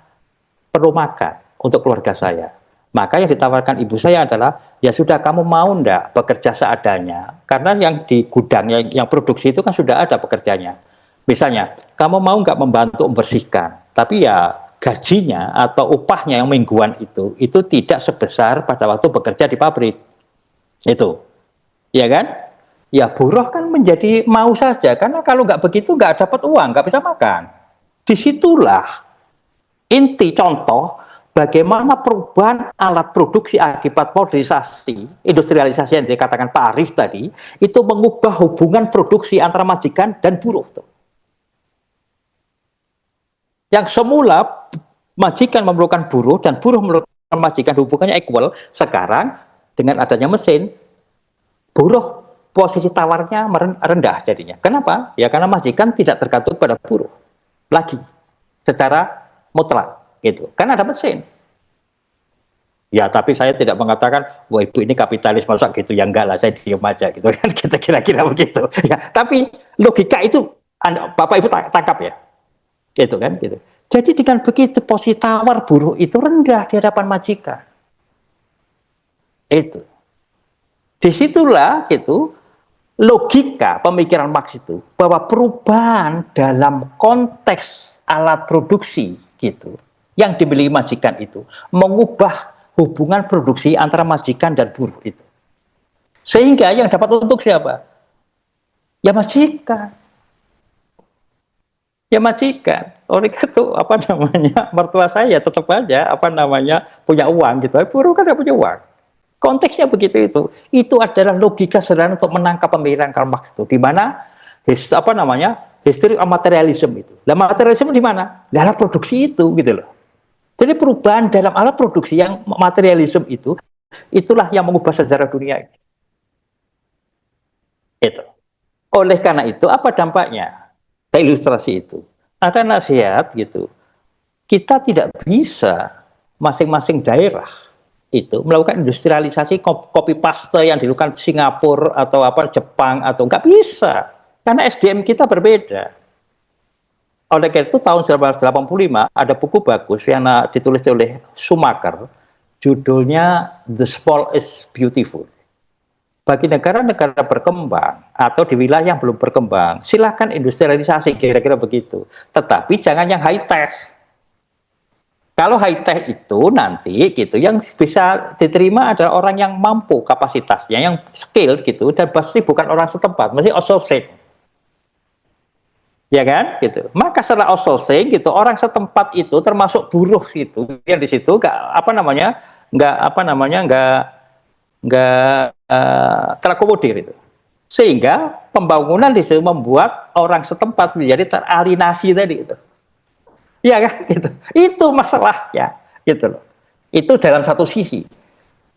perlu makan untuk keluarga saya. Maka yang ditawarkan ibu saya adalah, ya sudah kamu mau ndak bekerja seadanya? Karena yang di gudang, yang produksi itu kan sudah ada pekerjanya. Misalnya, kamu mau nggak membantu membersihkan? Tapi ya gajinya atau upahnya yang mingguan itu tidak sebesar pada waktu bekerja di pabrik. Itu, ya kan? Ya buruh kan menjadi mau saja, karena kalau nggak begitu nggak dapat uang, nggak bisa makan. Disitulah inti contoh bagaimana perubahan alat produksi akibat modernisasi, industrialisasi yang dikatakan Pak Arif tadi, itu mengubah hubungan produksi antara majikan dan buruh. Yang semula majikan memerlukan buruh dan buruh memerlukan majikan, hubungannya equal, sekarang dengan adanya mesin, buruh posisi tawarnya rendah jadinya. Kenapa? Ya karena majikan tidak tergantung pada buruh lagi secara mutlak gitu. Karena ada mesin. Ya, tapi saya tidak mengatakan, wah ibu ini kapitalis masa gitu, ya enggak lah, saya diem aja gitu kan, kita kira-kira begitu. Ya, tapi logika itu Bapak Ibu tangkap ya, itu kan gitu. Jadi dengan begitu posisi tawar buruh itu rendah di hadapan majikan. Itu. Disitulah gitu logika pemikiran Marx itu bahwa perubahan dalam konteks alat produksi gitu yang dimiliki majikan itu mengubah hubungan produksi antara majikan dan buruh itu, sehingga yang dapat untung siapa? Ya majikan, ya majikan. Oleh itu apa namanya mertua saya tetap aja apa namanya punya uang gitu, buruh kan tidak punya uang. Konteksnya begitu itu adalah logika sederhana untuk menangkap pemikiran Karl Marx itu, di mana apa namanya history of materialism itu. Lah materialisme di mana? Di alat produksi itu gitu loh. Jadi perubahan dalam alat produksi yang materialisme itu, itulah yang mengubah sejarah dunia. Itu. Oleh karena itu apa dampaknya? Saya ilustrasi itu. Ada nasihat gitu. Kita tidak bisa masing-masing daerah itu melakukan industrialisasi copy paste yang dilakukan Singapura atau apa Jepang atau nggak bisa karena SDM kita berbeda. Oleh karena itu tahun 1985 ada buku bagus yang ditulis oleh Schumacher, judulnya The Small is Beautiful. Bagi negara-negara berkembang atau di wilayah yang belum berkembang, silahkan industrialisasi kira-kira begitu. Tetapi jangan yang high tech. Kalau high tech itu nanti gitu yang bisa diterima adalah orang yang mampu kapasitasnya, yang skilled gitu, dan pasti bukan orang setempat, mesti outsourcing. Ya kan gitu. Maka setelah outsourcing gitu orang setempat itu termasuk buruh itu yang di situ nggak terakomodir itu. Sehingga pembangunan di situ membuat orang setempat menjadi teralinasi tadi itu. Iya kan gitu. Itu masalahnya gitu loh. Itu dalam satu sisi.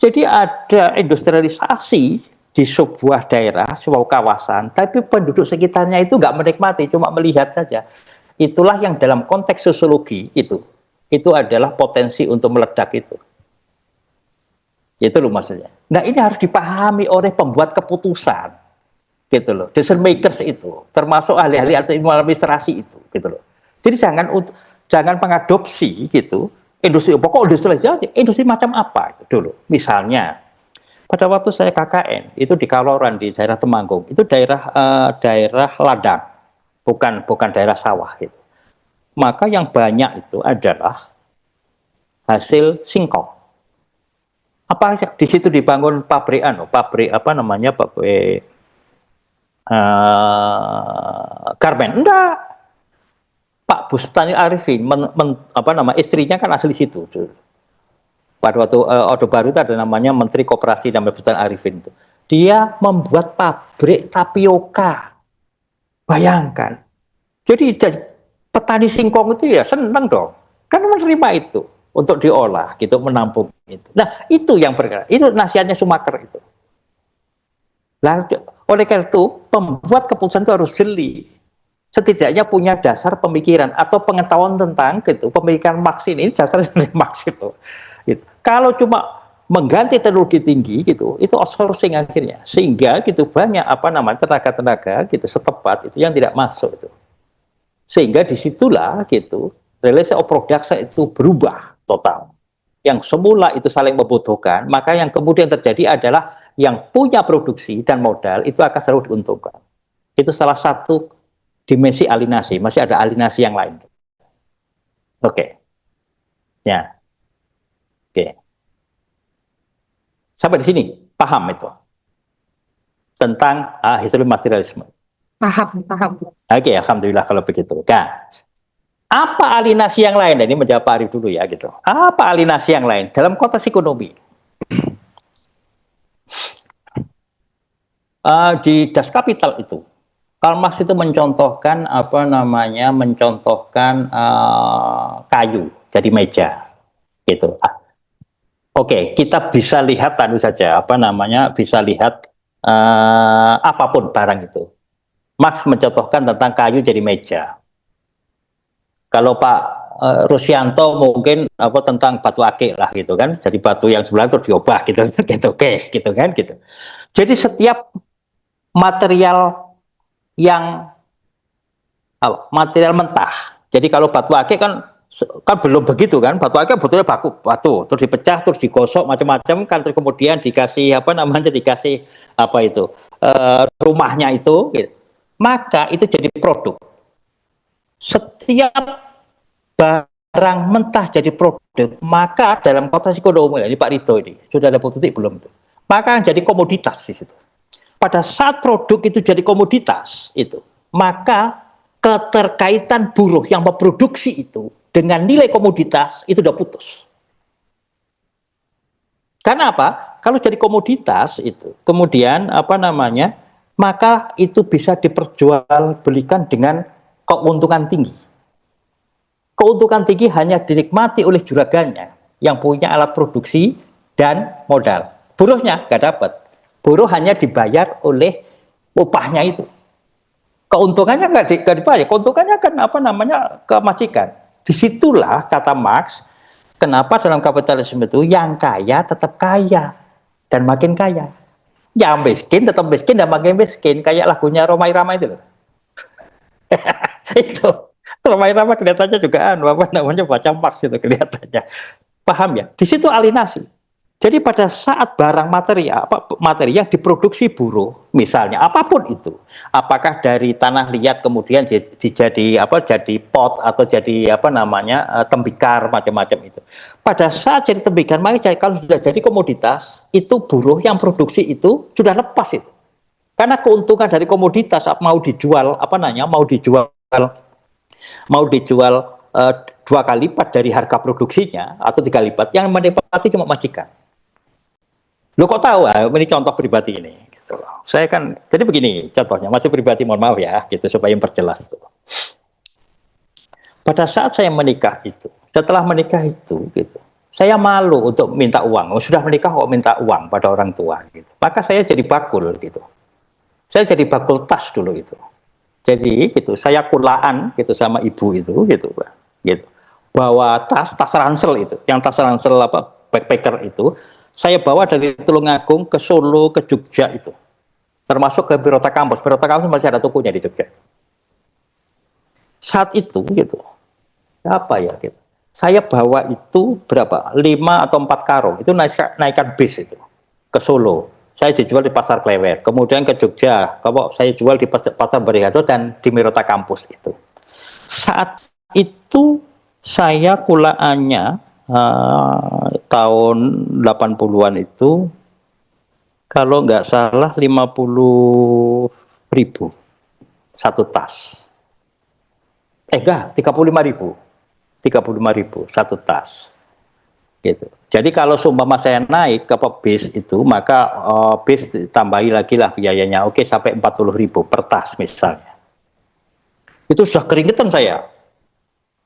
Jadi ada industrialisasi di sebuah daerah, sebuah kawasan, tapi penduduk sekitarnya itu nggak menikmati, cuma melihat saja. Itulah yang dalam konteks sosiologi itu adalah potensi untuk meledak itu. Itu loh maksudnya. Nah ini harus dipahami oleh pembuat keputusan, gitu loh. Decision makers itu, termasuk ahli-ahli administrasi itu, gitu loh. Jadi jangan mengadopsi gitu industri, pokok industri macam apa itu dulu. Misalnya Pada waktu saya KKN itu di Kaloran di daerah Temanggung, itu daerah ladang, bukan daerah sawah gitu. Maka yang banyak itu adalah hasil singkong. Apa aja di situ dibangun pabrik pabrik apa namanya, pabrik garmen. Enggak. Pak Bustani Arifin apa nama istrinya kan asli situ. Pada waktu Orde Baru itu ada namanya Menteri Koperasi dan Bustani Arifin itu. Dia membuat pabrik tapioka. Bayangkan. Jadi petani singkong itu ya senang dong. Kan menerima itu untuk diolah gitu, menampung itu. Nah, itu yang bergerak. Itu nasihatnya Schumacher itu. Lah, oleh karena itu, pembuat keputusan itu harus jeli. Setidaknya punya dasar pemikiran atau pengetahuan tentang gitu, pemikiran Marx ini dasar dari Marx itu. Gitu. Kalau cuma mengganti teknologi tinggi gitu, itu outsourcing akhirnya, sehingga gitu banyak apa namanya tenaga-tenaga gitu setempat itu yang tidak masuk itu, sehingga disitulah gitu relation of production itu berubah total. Yang semula itu saling membutuhkan, maka yang kemudian terjadi adalah yang punya produksi dan modal itu akan selalu diuntungkan. Itu salah satu dimensi alienasi. Masih ada alienasi yang lain. Oke. Ya. Oke. Sampai di sini paham itu tentang histori materialisme. Paham. Oke, alhamdulillah kalau begitu. Nah, apa alienasi yang lain? Ini menjawab Pak Arif dulu ya gitu. Apa alienasi yang lain dalam konteks ekonomi? Di Das Kapital itu, Karl Marx itu mencontohkan apa namanya, mencontohkan kayu jadi meja, gitu. Oke, kita bisa lihat tentu saja apa namanya, bisa lihat apapun barang itu. Marx mencontohkan tentang kayu jadi meja. Kalau Pak Rusyanto mungkin apa tentang batu akik lah gitu kan, jadi batu yang sebelah itu diubah gitu, gitu, oke, gitu kan, gitu. Jadi setiap material yang material mentah. Jadi kalau batu akik kan belum begitu kan, batu akik betulnya batu terus dipecah terus digosok macam-macam kan, terus kemudian dikasih apa namanya, dikasih apa itu rumahnya itu gitu. Maka itu jadi produk. Setiap barang mentah jadi produk, maka dalam konteks ekonomi ini Pak Rito ini sudah ada titik belum itu, maka jadi komoditas di situ. Pada saat produk itu jadi komoditas itu, maka keterkaitan buruh yang memproduksi itu dengan nilai komoditas itu udah putus. Karena apa? Kalau jadi komoditas itu, kemudian apa namanya, maka itu bisa diperjualbelikan dengan keuntungan tinggi. Keuntungan tinggi hanya dinikmati oleh juragannya yang punya alat produksi dan modal. Buruhnya nggak dapat. Buruh hanya dibayar oleh upahnya itu. Keuntungannya nggak dibayar. Keuntungannya kan apa namanya, ke majikan. Disitulah kata Marx, kenapa dalam kapitalisme itu yang kaya tetap kaya dan makin kaya. Yang miskin tetap miskin dan makin miskin. Kayak lagunya Rhoma Irama itu loh. Itu. Rhoma Irama kelihatannya juga apa namanya, baca Marx itu kelihatannya. Paham ya? Di situ alienasi. Jadi pada saat barang materi yang diproduksi buruh, misalnya apapun itu, apakah dari tanah liat kemudian jadi pot atau jadi apa namanya tembikar macam-macam itu. Pada saat jadi tembikar, maka kalau sudah jadi komoditas, itu buruh yang produksi itu sudah lepas itu. Karena keuntungan dari komoditas mau dijual dua kali lipat dari harga produksinya atau 3 lipat, yang menikmati cuma majikan. Lo kok tahu? Ini contoh pribadi ini. Gitu. Saya kan, jadi begini contohnya, masih pribadi, mohon maaf ya, gitu supaya memperjelas itu. Pada saat saya menikah itu, setelah menikah itu, gitu, saya malu untuk minta uang. Sudah menikah kok minta uang pada orang tua, gitu. Maka saya jadi bakul, gitu. Saya jadi bakul tas dulu itu. Jadi, gitu, saya kulaan, gitu, sama ibu itu, gitu. Bawa tas ransel itu, yang tas ransel backpacker itu. Saya bawa dari Tulungagung ke Solo, ke Jogja itu. Termasuk ke Birota Kampus. Birota Kampus masih ada tokonya di Jogja. Saat itu gitu. Apa ya gitu. Saya bawa itu berapa? 5 atau 4 karung. Itu naikkan bis itu. ke Solo, saya dijual di Pasar Klewer, kemudian ke Jogja, kalau saya jual di Pasar Beringharjo dan di Mirota Kampus itu. Saat itu saya kulaannya tahun 80-an itu kalau nggak salah 50.000 satu tas. Enggak, 35.000 satu tas. Gitu. Jadi kalau seumpama saya naik ke bis itu, maka bis tambahi lagi lah biayanya. Oke, sampai 40.000 per tas misalnya. Itu sudah keringetan saya.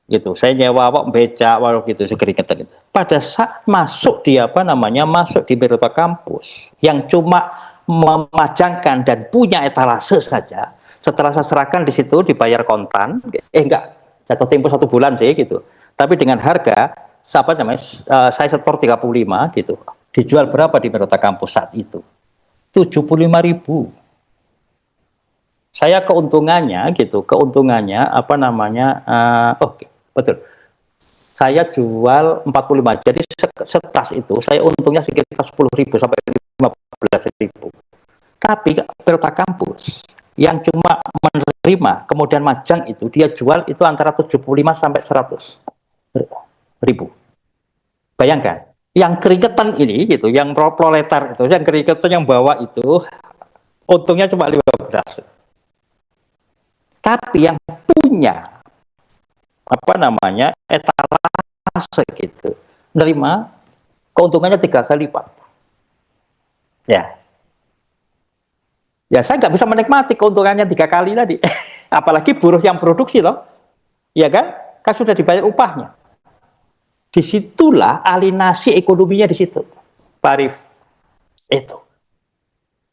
Gitu. Saya nyewa becak gitu, keringetan itu. Pada saat masuk di masuk di Mirota Kampus yang cuma memajangkan dan punya etalase saja, setelah saya serahkan di situ dibayar kontan, enggak, jatuh tempo 1 bulan sih gitu. Tapi dengan harga saya setor 35 gitu. Dijual berapa di Mirota Kampus saat itu? 75.000. Saya keuntungannya oke, betul. Saya jual 45. Jadi setas itu saya untungnya sekitar 10.000 sampai 15.000. Tapi Mirota Kampus yang cuma menerima kemudian majang itu dia jual itu antara 75 sampai 100.000. Bayangkan, yang keringetan ini gitu, yang proletar itu, yang keringetan yang bawa itu untungnya cuma 15. Tapi yang punya etalase gitu, menerima keuntungannya 3 kali lipat. Ya. Ya saya nggak bisa menikmati keuntungannya 3 kali tadi. Apalagi buruh yang produksi loh. Ya kan? Kan sudah dibayar upahnya. Disitulah alinasi ekonominya di situ, Pak Arif. Itu.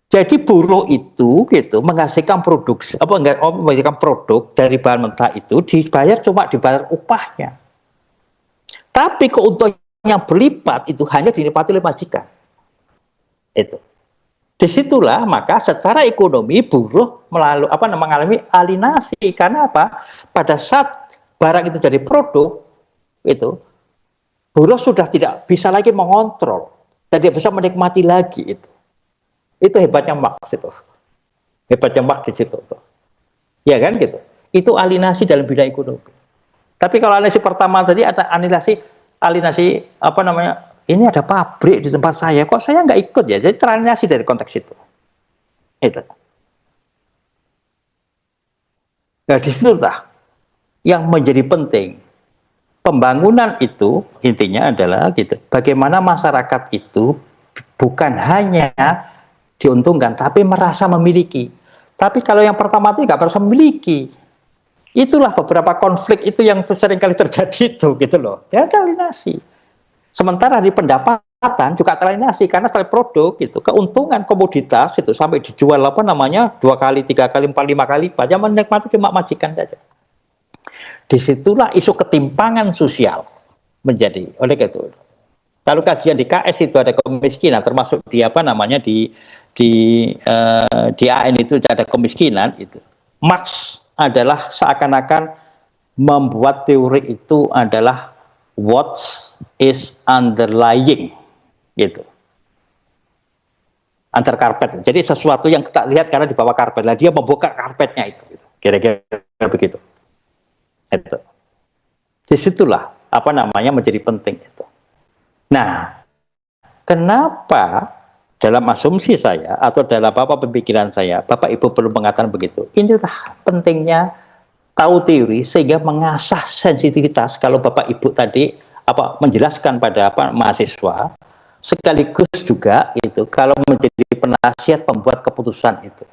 Jadi buruh itu gitu menghasilkan menghasilkan produk dari bahan mentah itu dibayar upahnya. Tapi keuntungan yang berlipat itu hanya dinikmati oleh majikan. Itu. Disitulah maka secara ekonomi buruh mengalami alinasi karena apa? Pada saat barang itu jadi produk itu buruh sudah tidak bisa lagi mengontrol, tidak bisa menikmati lagi itu. Itu hebatnya Marx itu. Hebatnya Marx di situ. Ya kan gitu. Itu alinasi dalam bidang ekonomi. Tapi kalau alinasi pertama tadi ada alinasi ini ada pabrik di tempat saya, kok saya nggak ikut ya? Jadi teralinasi dari konteks itu. Itu. Nah disitulah yang menjadi penting. Pembangunan itu intinya adalah gitu. Bagaimana masyarakat itu bukan hanya diuntungkan, tapi merasa memiliki. Tapi kalau yang pertama itu nggak merasa memiliki. Itulah beberapa konflik itu yang sering kali terjadi itu, gitu loh. Ya terlinasi. Sementara di pendapatan juga terlinasi karena selain produk itu keuntungan komoditas itu sampai dijual 2 kali, 3 kali, 4, 5 kali, banyak menikmati cuma majikan saja. Disitulah isu ketimpangan sosial menjadi oleh itu. Kalau kajian di KS itu ada kemiskinan, termasuk di di AN itu ada kemiskinan itu. Marx adalah seakan-akan membuat teori itu adalah what is underlying gitu. Antar karpet. Jadi sesuatu yang kita lihat karena di bawah karpet. Lah dia membuka karpetnya itu. Gitu. Kira-kira begitu. Itu. Disitulah menjadi penting itu. Nah, kenapa dalam asumsi saya atau dalam pemikiran saya, Bapak Ibu perlu mengatakan begitu. Inilah pentingnya tahu teori sehingga mengasah sensitivitas. Kalau Bapak Ibu tadi menjelaskan pada mahasiswa, sekaligus juga itu kalau menjadi penasihat pembuat keputusan itu.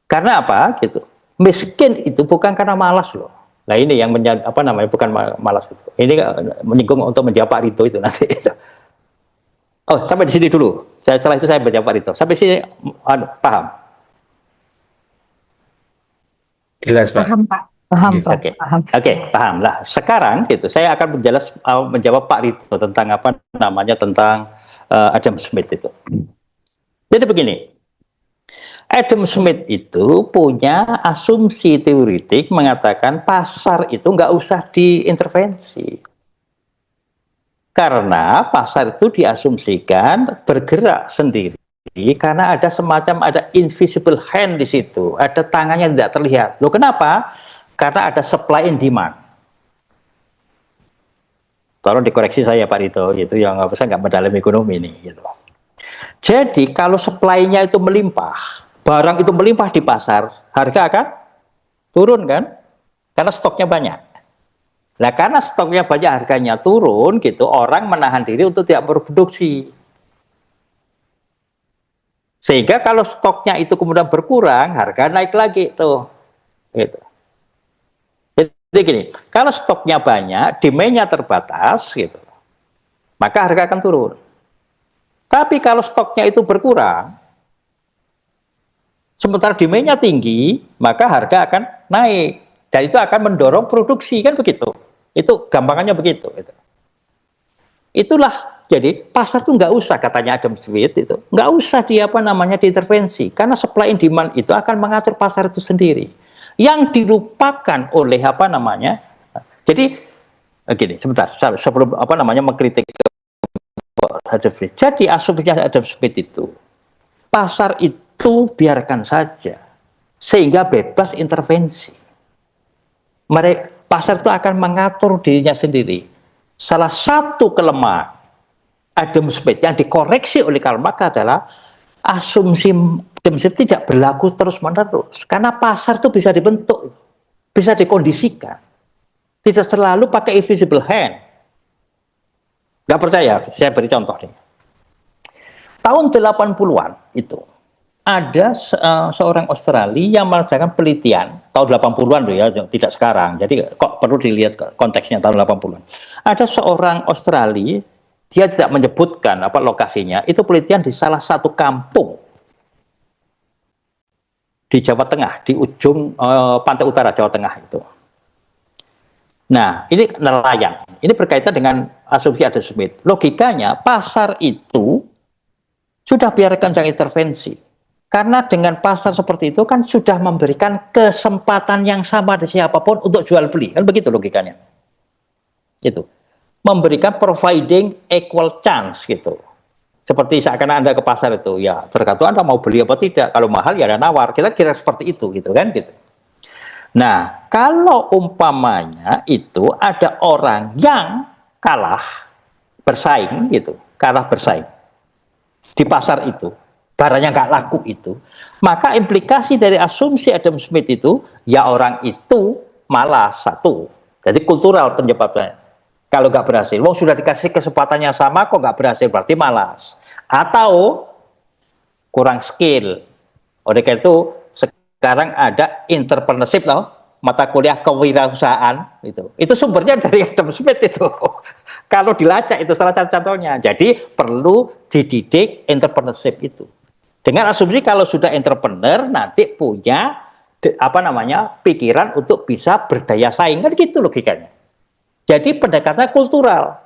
Karena apa gitu? Miskin itu bukan karena malas loh. Nah ini yang bukan malas itu. Ini menyinggung untuk menjawab Pak Rito itu nanti. Oh sampai di sini dulu. Setelah itu saya menjawab Pak Rito. Sampai sini paham? Jelas Pak. Paham Pak. Paham Gitu. Pak. Oke, paham lah. Sekarang gitu, saya akan menjawab Pak Rito tentang tentang Adam Smith itu. Jadi begini. Adam Smith itu punya asumsi teoritik mengatakan pasar itu nggak usah diintervensi. Karena pasar itu diasumsikan bergerak sendiri karena ada semacam invisible hand di situ, ada tangannya tidak terlihat. Loh kenapa? Karena ada supply and demand. Tolong dikoreksi saya Pak Rito, itu yang saya nggak mendalami ekonomi ini. Gitu. Jadi kalau supply-nya itu melimpah, barang itu melimpah di pasar, harga akan turun kan? Karena stoknya banyak. Nah, karena stoknya banyak, harganya turun, gitu, orang menahan diri untuk tidak berproduksi. Sehingga kalau stoknya itu kemudian berkurang, harga naik lagi tuh. Gitu. Jadi gini, kalau stoknya banyak, demand-nya terbatas, gitu, maka harga akan turun. Tapi kalau stoknya itu berkurang, sementara demand-nya tinggi, maka harga akan naik. Dan itu akan mendorong produksi, kan begitu. Itu gampangannya begitu. Gitu. Itulah, jadi pasar tuh nggak usah, katanya Adam Smith itu, nggak usah diintervensi, karena supply and demand itu akan mengatur pasar itu sendiri. Yang dilupakan oleh jadi gini, sebentar, sebelum mengkritik Adam Smith. Jadi asumsinya Adam Smith itu, pasar itu biarkan saja, sehingga bebas intervensi. Pasar itu akan mengatur dirinya sendiri. Salah satu kelemahan Adam Smith yang dikoreksi oleh Karl Marx adalah asumsi Adam Smith tidak berlaku terus-menerus. Karena pasar itu bisa dibentuk, bisa dikondisikan. Tidak selalu pakai invisible hand. Nggak percaya, saya beri contoh nih. Tahun 80-an itu, ada seorang Australia yang melakukan penelitian tahun 80-an loh ya, tidak sekarang. Jadi kok perlu dilihat konteksnya tahun 80-an. Ada seorang Australia, dia tidak menyebutkan lokasinya, itu penelitian di salah satu kampung di Jawa Tengah, di ujung pantai utara Jawa Tengah itu. Nah, ini nelayan. Ini berkaitan dengan asumsi Adam Smith. Logikanya, pasar itu sudah biarkan jangan intervensi. Karena dengan pasar seperti itu kan sudah memberikan kesempatan yang sama di siapapun untuk jual beli. Kan begitu logikanya. Gitu. Memberikan providing equal chance gitu. Seperti seakan Anda ke pasar itu, ya tergantung Anda mau beli apa tidak. Kalau mahal ya ada nawar. Kita kira seperti itu gitu kan gitu. Nah, kalau umpamanya itu ada orang yang kalah bersaing gitu, kalah bersaing di pasar itu, barangnya nggak laku itu, maka implikasi dari asumsi Adam Smith itu, ya orang itu malas satu. Jadi kultural penyebabnya. Kalau nggak berhasil, wong sudah dikasih kesempatan yang sama kok nggak berhasil, berarti malas. Atau kurang skill. Oleh karena itu sekarang ada entrepreneurship loh, mata kuliah kewirausahaan itu sumbernya dari Adam Smith itu. Kalau dilacak itu salah satu contohnya. Jadi perlu dididik entrepreneurship itu. Dengan asumsi kalau sudah entrepreneur nanti punya pikiran untuk bisa berdaya saing, kan gitu logikanya. Jadi pendekatannya kultural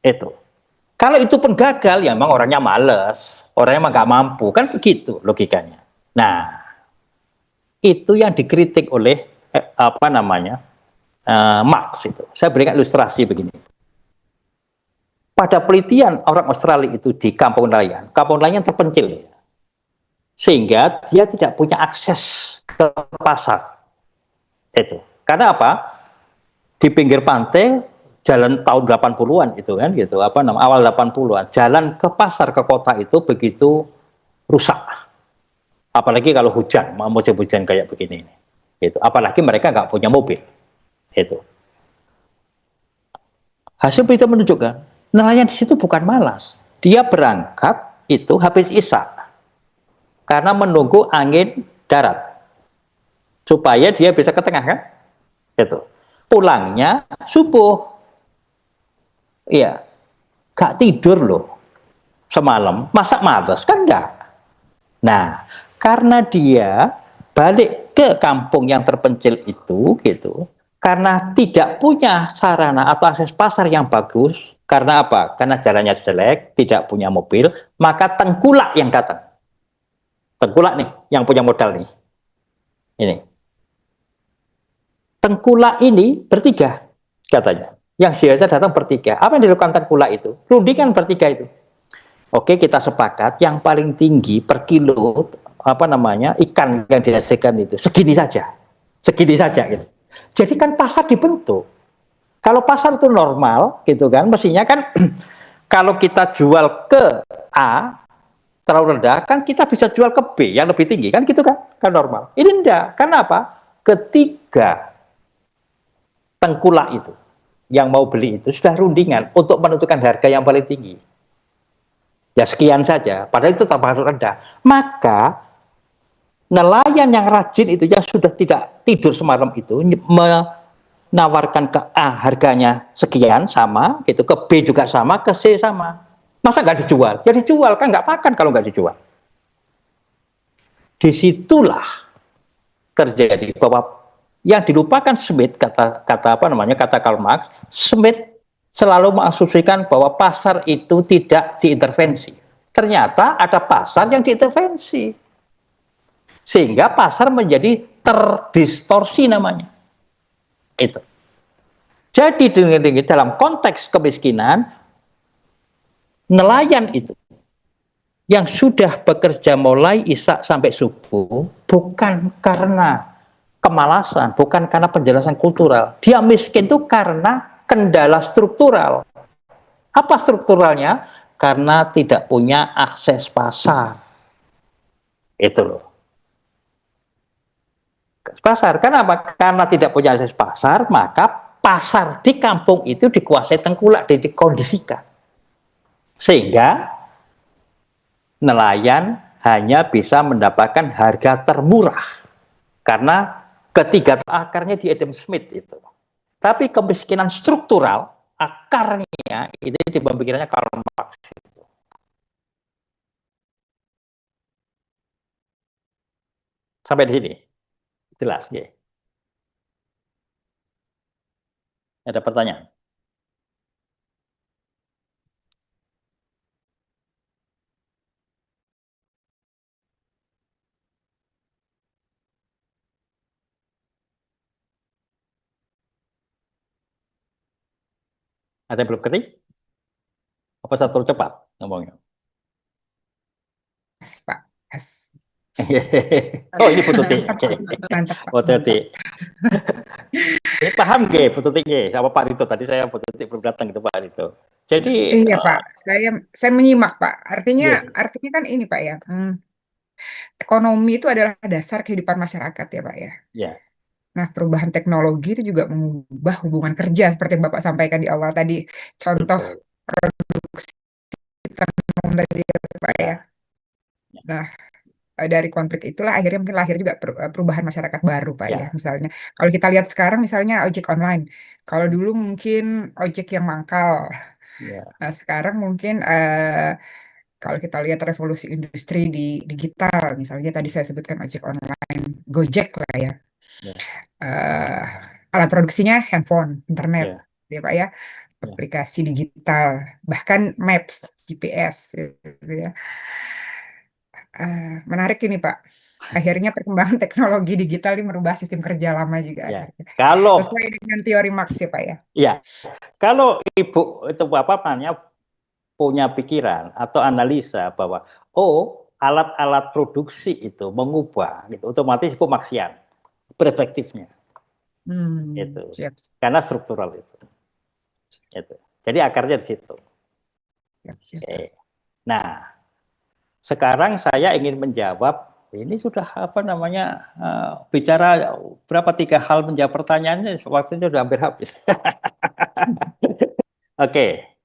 itu. Kalau itu pun gagal, ya memang orangnya males, orangnya emang nggak mampu, kan begitu logikanya. Nah, itu yang dikritik oleh Marx itu. Saya berikan ilustrasi begini. Pada penelitian orang Australia itu di kampung nelayan terpencil, sehingga dia tidak punya akses ke pasar. Itu. Karena apa? Di pinggir pantai, jalan tahun 80-an itu kan gitu, awal 80-an, jalan ke pasar ke kota itu begitu rusak. Apalagi kalau hujan, mau musim hujan kayak begini. Gitu. Apalagi mereka nggak punya mobil. Itu. Hasil penelitian menunjukkan nelayan di situ bukan malas. Dia berangkat itu habis isya karena menunggu angin darat supaya dia bisa ke tengah kan. Itu. Pulangnya subuh. Iya. Gak tidur loh semalam. Masa malas? Kan enggak. Nah, karena dia balik ke kampung yang terpencil itu gitu, karena tidak punya sarana atau akses pasar yang bagus, karena apa? Karena jalannya jelek, tidak punya mobil, maka tengkulak yang datang. Tengkulak nih, yang punya modal nih. Ini. Tengkulak ini bertiga, katanya. Yang biasa datang bertiga. Apa yang dilakukan tengkulak itu? Rundingan bertiga itu. Oke, kita sepakat yang paling tinggi per kilo ikan yang dihasilkan itu segini saja gitu. Jadi kan pasar dibentuk. Kalau pasar itu normal gitu kan, mestinya kan kalau kita jual ke A terlalu rendah, kan kita bisa jual ke B yang lebih tinggi kan gitu kan normal. Ini enggak, kenapa? Ketiga tengkulak itu yang mau beli itu sudah rundingan untuk menentukan harga yang paling tinggi. Ya sekian saja, padahal itu tambah rendah. Maka nelayan yang rajin itu yang sudah tidak tidur semalam itu menawarkan ke A harganya sekian sama, gitu, ke B juga sama, ke C sama. Masa nggak dijual? Ya dijual, kan nggak makan kalau nggak dijual. Disitulah terjadi bahwa yang dilupakan Smith, kata Karl Marx, Smith selalu mengasumsikan bahwa pasar itu tidak diintervensi. Ternyata ada pasar yang diintervensi, sehingga pasar menjadi terdistorsi namanya. Itu. Jadi dalam konteks kemiskinan, nelayan itu yang sudah bekerja mulai isak sampai subuh bukan karena kemalasan, bukan karena penjelasan kultural. Dia miskin itu karena kendala struktural. Apa strukturalnya? Karena tidak punya akses pasar. Itu loh. Pasar, kenapa? Karena tidak punya akses pasar, maka pasar di kampung itu dikuasai tengkulak, dikondisikan. Sehingga nelayan hanya bisa mendapatkan harga termurah. Karena ketiga akarnya di Adam Smith itu. Tapi kemiskinan struktural, akarnya itu di pemikirannya Karl Marx. Sampai di sini. Jelas, ya. Ada pertanyaan? Ada yang belum ketik? Apa saya terlalu cepat ngomongnya? Pak. As. Oh, ini Bu Tuti. Oke. Mantap, Pak. Bu Tuti. Ini paham nggih Bu Tuti nggih? Sama Pak Rito tadi saya Bu Tuti belum datang itu Pak Rito. Jadi Iya, Pak. Saya menyimak, Pak. Artinya yeah. artinya kan ini, Pak, ya. Ekonomi itu adalah dasar kehidupan masyarakat ya, Pak, ya. Yeah. Nah, perubahan teknologi itu juga mengubah hubungan kerja seperti yang Bapak sampaikan di awal tadi. Contoh Betul. produksi tanam tadi ya, Pak, ya. Nah, dari konflik itulah akhirnya mungkin lahir juga perubahan masyarakat baru, Pak, ya. Misalnya, kalau kita lihat sekarang misalnya ojek online. Kalau dulu mungkin ojek yang mangkal. Nah, sekarang mungkin kalau kita lihat revolusi industri di digital, misalnya tadi saya sebutkan ojek online, Gojek lah ya. Alat produksinya handphone, internet, ya Pak ya, aplikasi digital, bahkan maps, GPS, gitu ya. Menarik ini Pak. Akhirnya perkembangan teknologi digital ini merubah sistem kerja lama juga. Kalau sesuai dengan teori Marx ya Pak ya. Iya. Kalau Ibu itu punya pikiran atau analisa bahwa alat-alat produksi itu mengubah, gitu, otomatis itu Marxian perspektifnya, itu Siap. karena struktural itu. Jadi akarnya di situ. Siap. Nah, sekarang saya ingin menjawab. Ini sudah bicara berapa 3 hal menjawab pertanyaannya, waktunya sudah hampir habis. Oke.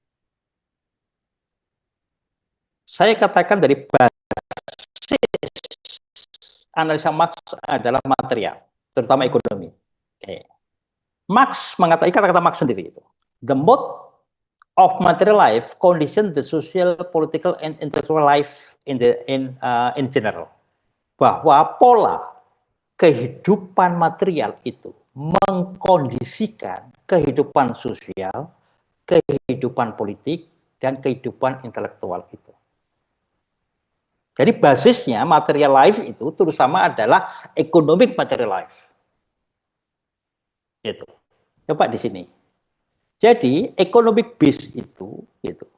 Saya katakan dari basis analisa Marx adalah material, terutama ekonomi. Marx mengatakan, kata Marx sendiri itu, the mode of material life condition the social, political, and intellectual life in general. Bahwa pola kehidupan material itu mengkondisikan kehidupan sosial, kehidupan politik, dan kehidupan intelektual itu. Jadi basisnya material life itu terutama adalah economic material life. Itu. Coba di sini. Jadi economic base itu gitu,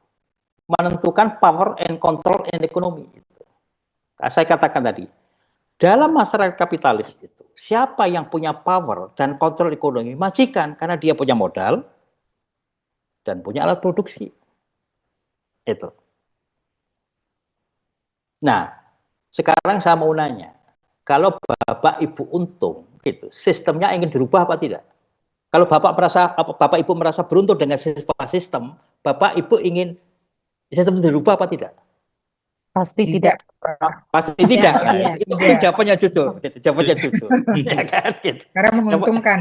menentukan power and control and economy. Gitu. Saya katakan tadi, dalam masyarakat kapitalis itu, siapa yang punya power dan kontrol ekonomi? Majikan, karena dia punya modal dan punya alat produksi. Itu. Nah, sekarang saya mau nanya, kalau Bapak Ibu untung, gitu, sistemnya ingin dirubah apa tidak? Kalau Bapak Ibu merasa beruntung dengan sistem, Bapak Ibu ingin sistem dirubah apa tidak? Pasti Tidak. tidak. Pasti Ya, tidak. Nah, iya. itu Tidak. jawabannya jujur, gitu. Jawabannya jujur, ya kan? Gitu. Karena menguntungkan.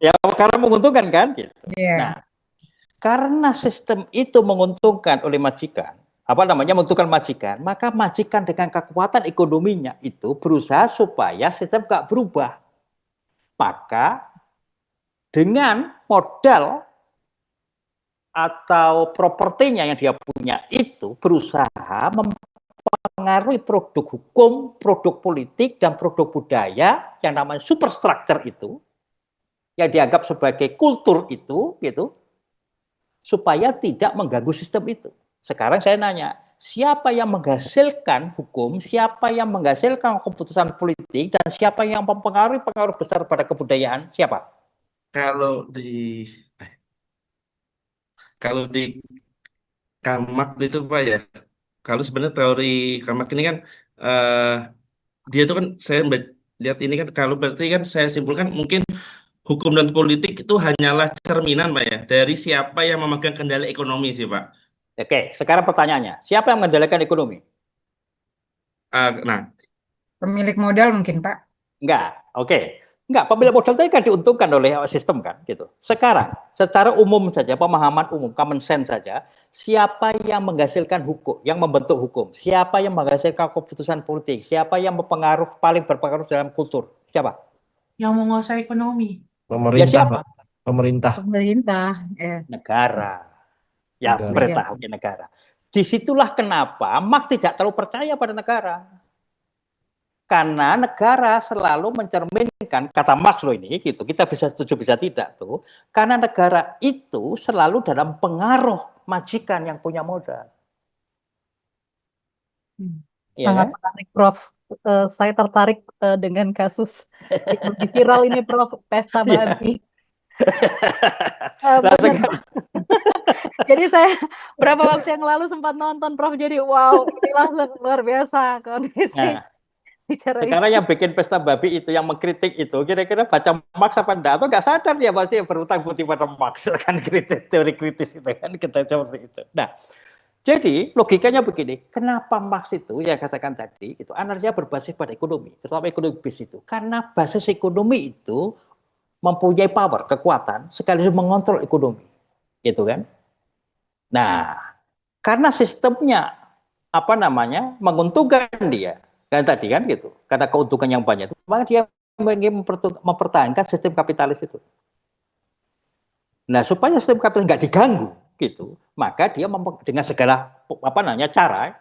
Ya, karena menguntungkan kan? Gitu. Iya. Nah, karena sistem itu menguntungkan oleh majikan, apa namanya menguntungkan majikan, maka majikan dengan kekuatan ekonominya itu berusaha supaya sistem nggak berubah. Maka dengan modal atau propertinya yang dia punya itu berusaha mempengaruhi produk hukum, produk politik, dan produk budaya yang namanya superstructure itu, yang dianggap sebagai kultur itu, gitu, supaya tidak mengganggu sistem itu. Sekarang saya nanya, siapa yang menghasilkan hukum, siapa yang menghasilkan keputusan politik, dan siapa yang mempengaruhi pengaruh besar pada kebudayaan? Siapa? Kalau di kalau di Kamak itu Pak ya, kalau sebenarnya teori Kamak ini kan eh, dia itu kan saya lihat ini kan kalau berarti kan saya simpulkan mungkin hukum dan politik itu hanyalah cerminan Pak ya dari siapa yang memegang kendali ekonomi sih Pak. Oke, sekarang pertanyaannya, siapa yang mengendalikan ekonomi? Nah, Pemilik modal mungkin, Pak. Enggak, oke. Enggak, pemilik modal tadi kan diuntungkan oleh sistem kan, gitu. Sekarang, secara umum saja, pemahaman umum, common sense saja, siapa yang menghasilkan hukum, yang membentuk hukum, siapa yang menghasilkan keputusan politik, siapa yang paling berpengaruh dalam kultur, siapa? Yang menguasai ekonomi. Ya Pemerintah, siapa? Pak. Pemerintah Pemerintah. Negara. Ya, negara. pemerintah, oke, negara. Disitulah kenapa Marx tidak terlalu percaya pada negara. Karena negara selalu mencerminkan, kata Marx loh ini, gitu. Kita bisa setuju bisa tidak tuh. Karena negara itu selalu dalam pengaruh majikan yang punya modal. Ya Sangat kan? menarik, Prof. Saya tertarik dengan kasus yang lebih viral ini, Prof. Pesta Iya. babi. Nah, Benar. sekarang, Jadi saya berapa waktu yang lalu sempat nonton, Prof. Jadi wow, ini langsung luar biasa kondisi nah, bicara sekarang itu. yang bikin pesta babi itu, yang mengkritik itu, kira-kira baca Marx apa enggak? Atau nggak sadar dia masih berutang budi pada Marx, kan kritis, teori kritis itu kan, kita seperti itu. Nah, jadi logikanya begini, kenapa Marx itu yang katakan tadi itu anarkinya berbasis pada ekonomi, terutama ekonomi base itu, karena basis ekonomi itu mempunyai power, kekuatan, sekaligus mengontrol ekonomi, gitu kan? Nah, karena sistemnya apa namanya menguntungkan dia, kan tadi kan gitu, karena keuntungan yang banyak itu, maka dia ingin mempertahankan sistem kapitalis itu. Nah, supaya sistem kapitalis nggak diganggu, gitu, maka dia dengan segala apa namanya cara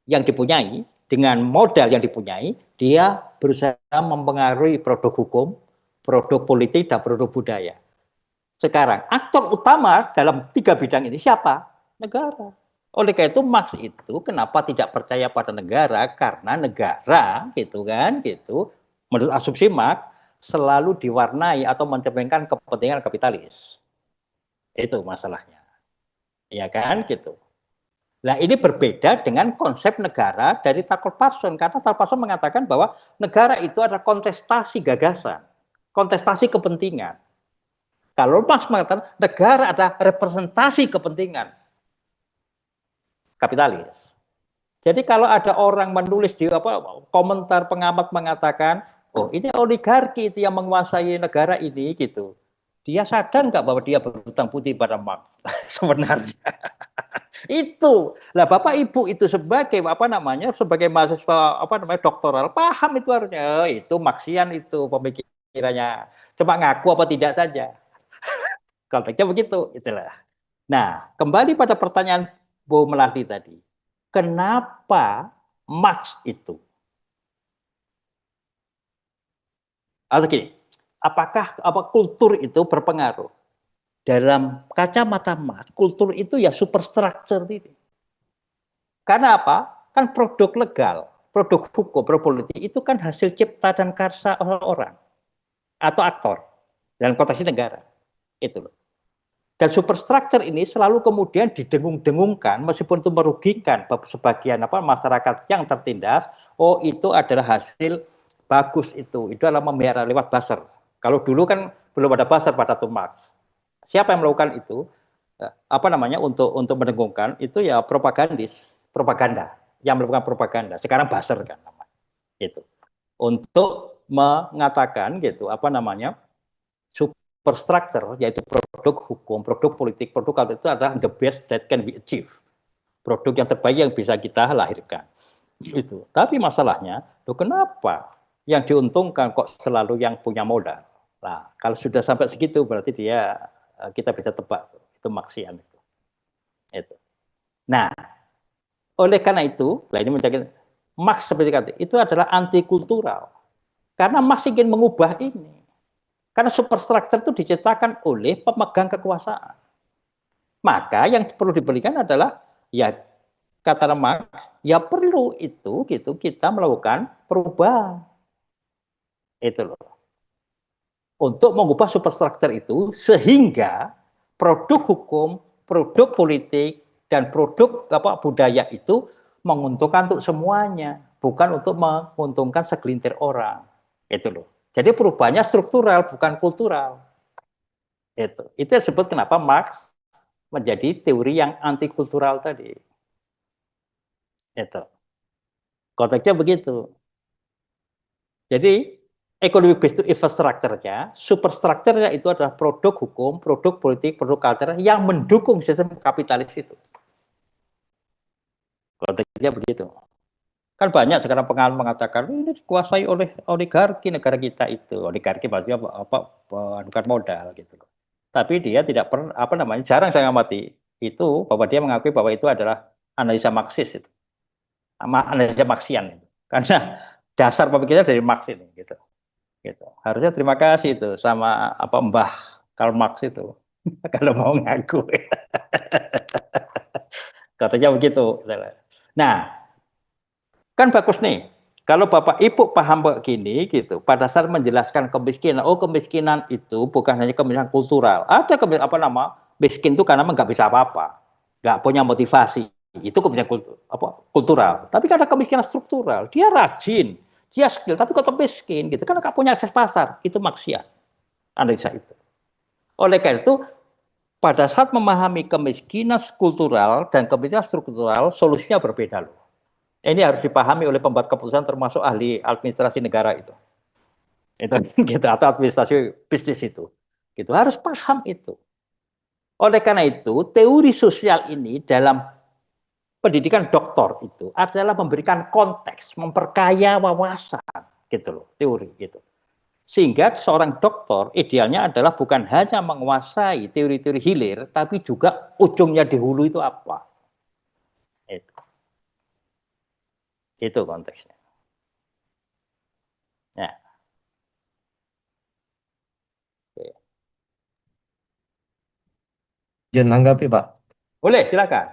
yang dipunyai, dengan modal yang dipunyai, dia berusaha mempengaruhi produk hukum, produk politik, dan produk budaya. Sekarang, aktor utama dalam 3 bidang ini siapa? Negara. Oleh karena itu, Marx itu kenapa tidak percaya pada negara? Karena negara, gitu kan, gitu, menurut asumsi Marx, selalu diwarnai atau mencerminkan kepentingan kapitalis. Itu masalahnya. Ya kan, gitu. Nah, ini berbeda dengan konsep negara dari Tucker Parson, karena Tucker Parson mengatakan bahwa negara itu adalah kontestasi gagasan, kontestasi kepentingan. Kalau Marx mengatakan negara adalah representasi kepentingan kapitalis. Jadi kalau ada orang menulis di komentar pengamat mengatakan, oh ini oligarki itu yang menguasai negara ini gitu. Dia sadar nggak bahwa dia berhutang budi pada Marx sebenarnya? Itu lah Bapak Ibu itu sebagai apa namanya sebagai mahasiswa apa namanya doktoral paham itu harusnya itu Marxian itu pemikirannya cuma ngaku apa tidak saja konteksnya begitu itulah. Nah kembali pada pertanyaan Bu Melati tadi, kenapa Marx itu atau gini, apakah kultur itu berpengaruh? dalam kacamata Marx, kultur itu ya superstructure ini. Karena apa? Kan produk legal, produk hukum, produk politik itu kan hasil cipta dan karsa orang-orang atau aktor dalam konteks negara. Itu loh. Dan superstructure ini selalu kemudian didengung-dengungkan meskipun itu merugikan sebagian masyarakat yang tertindas. Oh, itu adalah hasil bagus itu adalah memelihara lewat buzzer. Kalau dulu kan belum ada buzzer pada Marx. Siapa yang melakukan itu? Untuk mendengungkan itu ya propaganda yang melakukan propaganda. Sekarang buzzer kan namanya. Itu. Untuk mengatakan gitu superstructure, yaitu produk hukum, produk politik, produk kultur itu adalah the best that can be achieved. Produk yang terbaik yang bisa kita lahirkan. Itu. Tapi masalahnya, kenapa yang diuntungkan kok selalu yang punya modal? Nah, kalau sudah sampai segitu berarti kita bisa tebak itu Marxian itu. Itu. Nah, oleh karena itu, ini menjadi Marx seperti kata itu adalah anti kultural. Karena Marx ingin mengubah ini. Karena superstructure itu diciptakan oleh pemegang kekuasaan. Maka yang perlu diberikan adalah ya kata Marx, ya perlu itu gitu kita melakukan perubahan. Itu loh. Untuk mengubah superstructure itu sehingga produk hukum, produk politik dan produk budaya itu menguntungkan untuk semuanya, bukan untuk menguntungkan segelintir orang. Itu loh. Jadi perubahannya struktural, bukan kultural. Itu disebut kenapa Marx menjadi teori yang anti kultural tadi. Itu. Konteksnya begitu. Jadi ekonomi based infrastructure-nya, superstructure-nya itu adalah produk hukum, produk politik, produk kultur yang mendukung sistem kapitalis itu. Konteksnya begitu. Kan banyak sekarang pengamat mengatakan ini dikuasai oleh oligarki negara kita itu. Oligarki maksudnya bukan modal gitu. Tapi dia tidak pernah jarang saya ngamati itu bahwa dia mengakui bahwa itu adalah analisa Marxis itu. Analisa Marxian itu. Karena dasar pemikirannya dari Marx ini gitu. Gitu. Harusnya terima kasih itu sama Mbah Karl Marx itu. Kalau mau ngaku. Katanya begitu. Nah, kan bagus nih. Kalau Bapak Ibu paham begini gitu, pada saat menjelaskan kemiskinan, kemiskinan itu bukan hanya kemiskinan kultural. Ada miskin itu karena nggak bisa apa-apa, nggak punya motivasi. Itu kemiskinan kultural. Tapi ada kemiskinan struktural. Dia rajin, dia skill, tapi kok miskin gitu, karena nggak punya akses pasar. Itu maksiat. Analisa itu. Oleh karena itu, pada saat memahami kemiskinan kultural dan kemiskinan struktural, solusinya berbeda loh. Ini harus dipahami oleh pembuat keputusan termasuk ahli administrasi negara itu gitu, atau administrasi bisnis itu. Gitu harus paham itu. Oleh karena itu, teori sosial ini dalam pendidikan doktor itu adalah memberikan konteks, memperkaya wawasan gitu loh, teori gitu. Sehingga seorang doktor idealnya adalah bukan hanya menguasai teori-teori hilir, tapi juga ujungnya di hulu itu apa. Itu konteksnya. Ya. Oke. Jangan nanggapi, Pak. Boleh, silakan.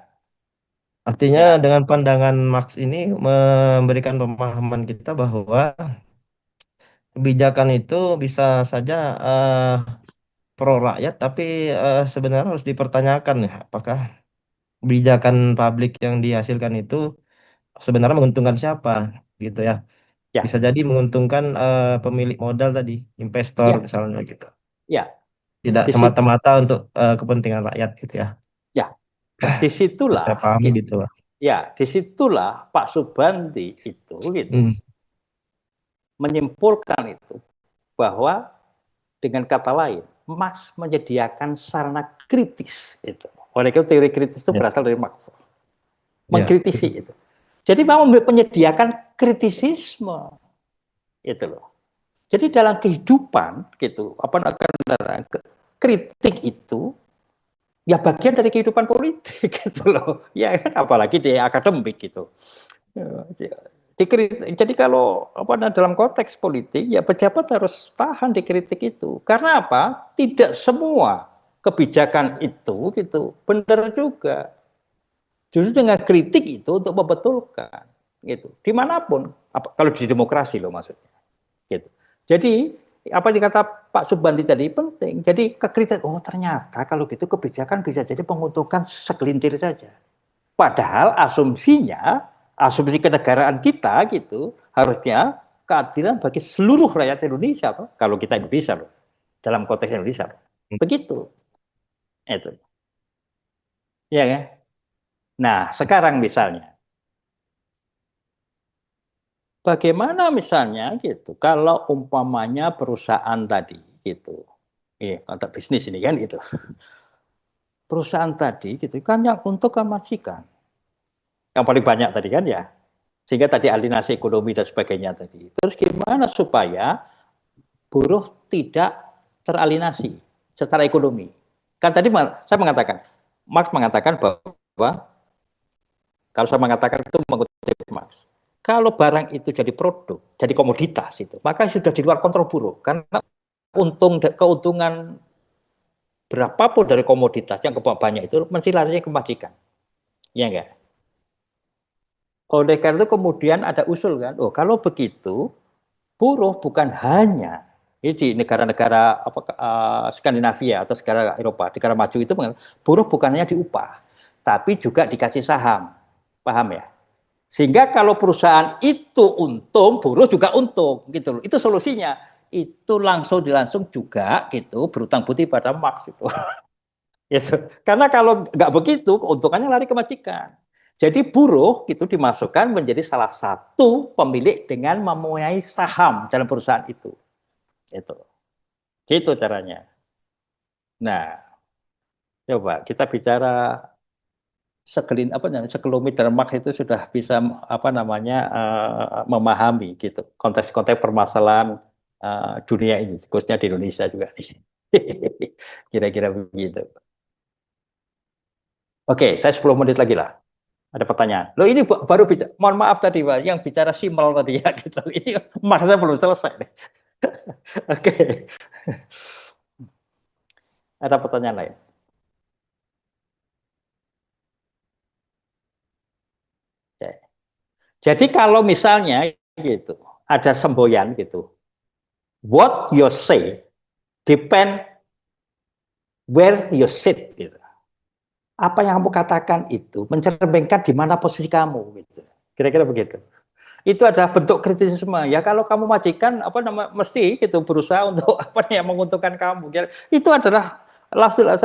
Artinya Ya. dengan pandangan Marx ini memberikan pemahaman kita bahwa kebijakan itu bisa saja pro rakyat, tapi sebenarnya harus dipertanyakan ya, apakah kebijakan publik yang dihasilkan itu sebenarnya menguntungkan siapa, gitu ya. Ya. Bisa jadi menguntungkan pemilik modal tadi, investor Ya. misalnya gitu. Ya. Tidak semata-mata untuk kepentingan rakyat gitu ya. Ya. Disitulah. Saya paham gitu, Pak. Ya, disitulah Pak Subandi itu gitu menyimpulkan itu bahwa dengan kata lain, Marx menyediakan sarana kritis itu. Oleh itu teori kritis itu berasal dari Marx. Mengkritisi itu. Jadi memang menyediakan kritisisme itu loh. Jadi dalam kehidupan gitu, kritik itu ya bagian dari kehidupan politik gitu loh. Ya kan apalagi di akademik gitu. Jadi kalau dalam konteks politik ya pejabat harus tahan dikritik itu. Karena apa? Tidak semua kebijakan itu gitu benar juga. Justru dengan kritik itu untuk membetulkan gitu. Dimanapun, kalau di demokrasi loh maksudnya. Gitu. Jadi apa yang dikata Pak Subandi tadi penting. Jadi kekritikan, oh ternyata kalau gitu kebijakan bisa jadi menguntungkan segelintir saja. Padahal asumsi kenegaraan kita gitu harusnya keadilan bagi seluruh rakyat Indonesia toh, kalau kita Indonesia loh, dalam konteks Indonesia loh. Begitu. Itu. Ya kan? Nah, sekarang misalnya bagaimana misalnya gitu kalau umpamanya perusahaan tadi gitu. Kontrak bisnis ini kan gitu. Perusahaan tadi gitu kan yang untung kan majikan. Yang paling banyak tadi kan ya. Sehingga tadi alienasi ekonomi dan sebagainya tadi. Terus gimana supaya buruh tidak teralienasi secara ekonomi? Kan tadi saya mengatakan, Marx mengatakan bahwa kalau saya mengatakan itu mengutip Marx, kalau barang itu jadi produk, jadi komoditas itu, maka sudah di luar kontrol buruh karena keuntungan berapapun dari komoditas yang banyak itu mesti larinya ke majikan. Ya enggak? Oleh karena itu kemudian ada usul kan, oh kalau begitu buruh bukan hanya di negara-negara Skandinavia atau negara Eropa, negara maju itu buruh bukan hanya diupah, tapi juga dikasih saham, paham ya? Sehingga kalau perusahaan itu untung, buruh juga untung, gitu loh. Itu solusinya. Itu langsung juga gitu berutang budi pada Marx itu. Gitu. Karena kalau nggak begitu, keuntungannya lari ke majikan. Jadi buruh itu dimasukkan menjadi salah satu pemilik dengan mempunyai saham dalam perusahaan itu. Itu. Gitu caranya. Nah, coba kita bicara sekelumit dan Marx itu sudah bisa memahami gitu konteks-konteks permasalahan dunia ini, khususnya di Indonesia juga. Kira-kira begitu. Oke, saya 10 menit lagi lah. Ada pertanyaan. Loh ini baru bicara, mohon maaf tadi Pak, yang bicara Simel tadi ya gitu. Ini maksudnya belum selesai. Oke. Ada pertanyaan lain? Oke. Jadi kalau misalnya gitu, ada semboyan gitu. What you say depend where you sit gitu. Apa yang kamu katakan itu mencerminkan di mana posisi kamu gitu. Kira-kira begitu. Itu adalah bentuk kritisisme. Ya kalau kamu majikan mesti gitu berusaha untuk yang menguntungkan kamu. Itu adalah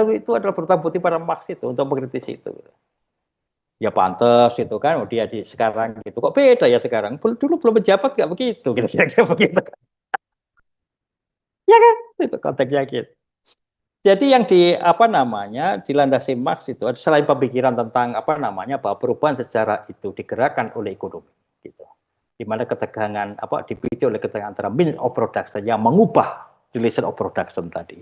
itu adalah berhutang budi pada Marx itu untuk mengkritisi itu. Ya pantas itu kan dia sekarang gitu. Kok beda ya sekarang? Dulu belum menjabat nggak begitu gitu kira-kira begitu. Ya kan? Itu konteksnya gitu. Jadi yang dilandasi Marx itu selain pemikiran tentang bahwa perubahan secara itu digerakkan oleh ekonomi gitu. Di mana ketegangan dipicu oleh ketegangan antara means of production yang mengubah relation of production tadi.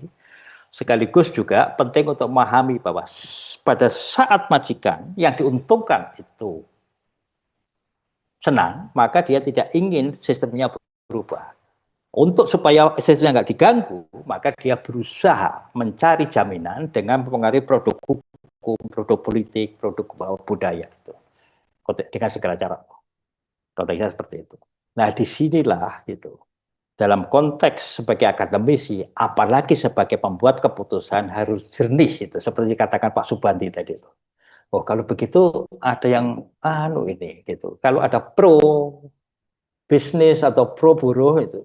Sekaligus juga penting untuk memahami bahwa pada saat majikan yang diuntungkan itu senang, maka dia tidak ingin sistemnya berubah. Untuk supaya sistemnya nggak diganggu, maka dia berusaha mencari jaminan dengan mempengaruhi produk hukum, produk politik, produk budaya itu dengan segala cara. Konteksnya seperti itu. Nah, disinilah gitu. Dalam konteks sebagai akademisi, apalagi sebagai pembuat keputusan harus jernih itu, seperti katakan Pak Subandi tadi itu. Oh, kalau begitu ada yang ini gitu. Kalau ada pro bisnis atau pro buruh itu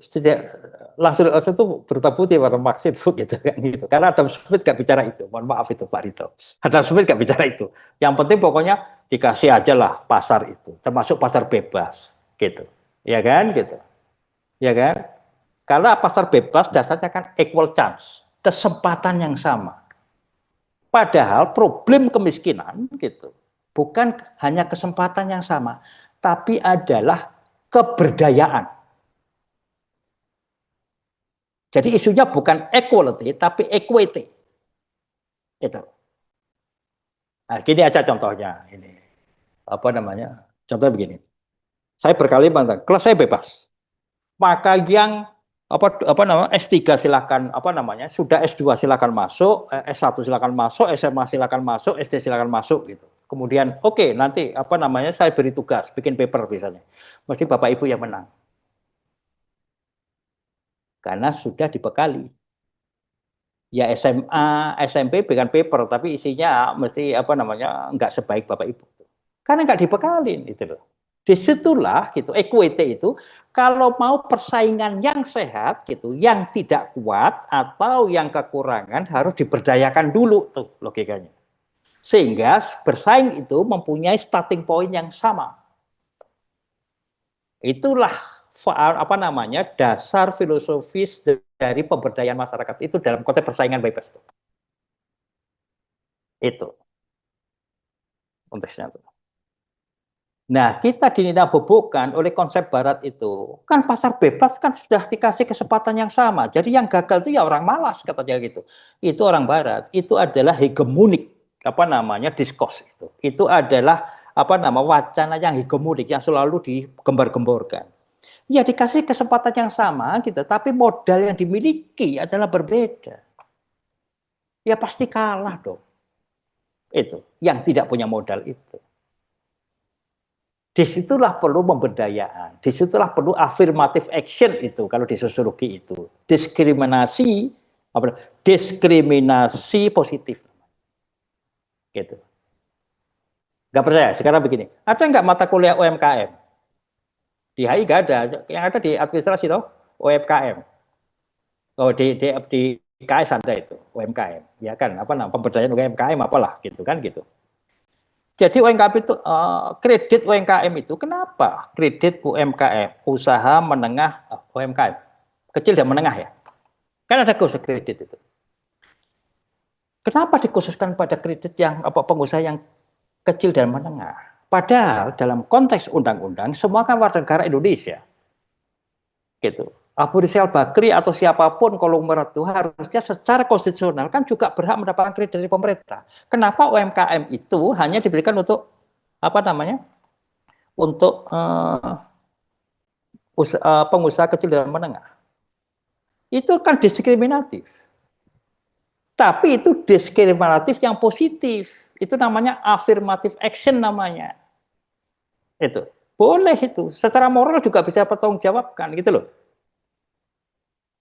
langsung itu berhutang budi pada Marx itu gitu kan gitu. Karena Adam Smith nggak bicara itu. Mohon maaf itu Pak Rito. Adam Smith nggak bicara itu. Yang penting pokoknya dikasih aja lah pasar itu, termasuk pasar bebas gitu. Ya kan gitu. Ya kan? Karena pasar bebas dasarnya kan equal chance, kesempatan yang sama. Padahal problem kemiskinan gitu bukan hanya kesempatan yang sama, tapi adalah keberdayaan. Jadi isunya bukan equality, tapi equity. Itu. Nah, gini aja contohnya. Ini contohnya begini. Saya berkali mengatakan, kalau saya bebas, maka yang apa namanya S3 silakan apa namanya sudah S2 silakan masuk, S1 silakan masuk, SMA silakan masuk, SD silakan masuk gitu. Kemudian oke, nanti apa namanya saya beri tugas bikin paper misalnya. Mesti Bapak Ibu yang menang. Karena sudah dibekali. Ya SMA, SMP bikin paper tapi isinya mesti apa namanya nggak sebaik Bapak Ibu. Karena nggak dibekalin itu loh. Disitulah gitu equity itu kalau mau persaingan yang sehat gitu, yang tidak kuat atau yang kekurangan harus diberdayakan dulu tuh logikanya. Sehingga bersaing itu mempunyai starting point yang sama. Itulah apa namanya dasar filosofis dari pemberdayaan masyarakat itu dalam konteks persaingan bebas itu konteksnya tuh. Nah, kita dinabobokkan oleh konsep barat itu. Kan pasar bebas kan sudah dikasih kesempatan yang sama. Jadi yang gagal itu ya orang malas katanya gitu. Itu orang barat. Itu adalah hegemonik apa namanya diskurs itu. Itu adalah apa nama wacana yang hegemonik yang selalu digembar-gemborkan. Ya dikasih kesempatan yang sama gitu, tapi modal yang dimiliki adalah berbeda. Ya pasti kalah dong. Itu yang tidak punya modal itu. Disitulah perlu pemberdayaan, disitulah perlu affirmative action itu kalau di sosiologi itu diskriminasi diskriminasi positif gitu. Nggak percaya? Sekarang begini, ada nggak mata kuliah UMKM di HI? Nggak ada, yang ada di administrasi toh UMKM. Oh di KS ada itu UMKM, ya kan? Apa namanya pemberdayaan UMKM apalah gitu kan gitu. Jadi UMKM itu kredit UMKM itu kenapa? Kredit UMKM, usaha menengah UMKM, kecil dan menengah ya. Kan ada khusus kredit itu. Kenapa dikhususkan pada kredit yang pengusaha yang kecil dan menengah? Padahal dalam konteks undang-undang semua kan warga negara Indonesia. Gitu. Abu Rizal Bakri atau siapapun konglomerat itu harusnya secara konstitusional kan juga berhak mendapatkan kredit dari pemerintah. Kenapa UMKM itu hanya diberikan untuk apa namanya? Untuk pengusaha kecil dan menengah. Itu kan diskriminatif. Tapi itu diskriminatif yang positif. Itu namanya affirmative action namanya. Itu. Boleh itu. Secara moral juga bisa pertanggungjawabkan gitu loh.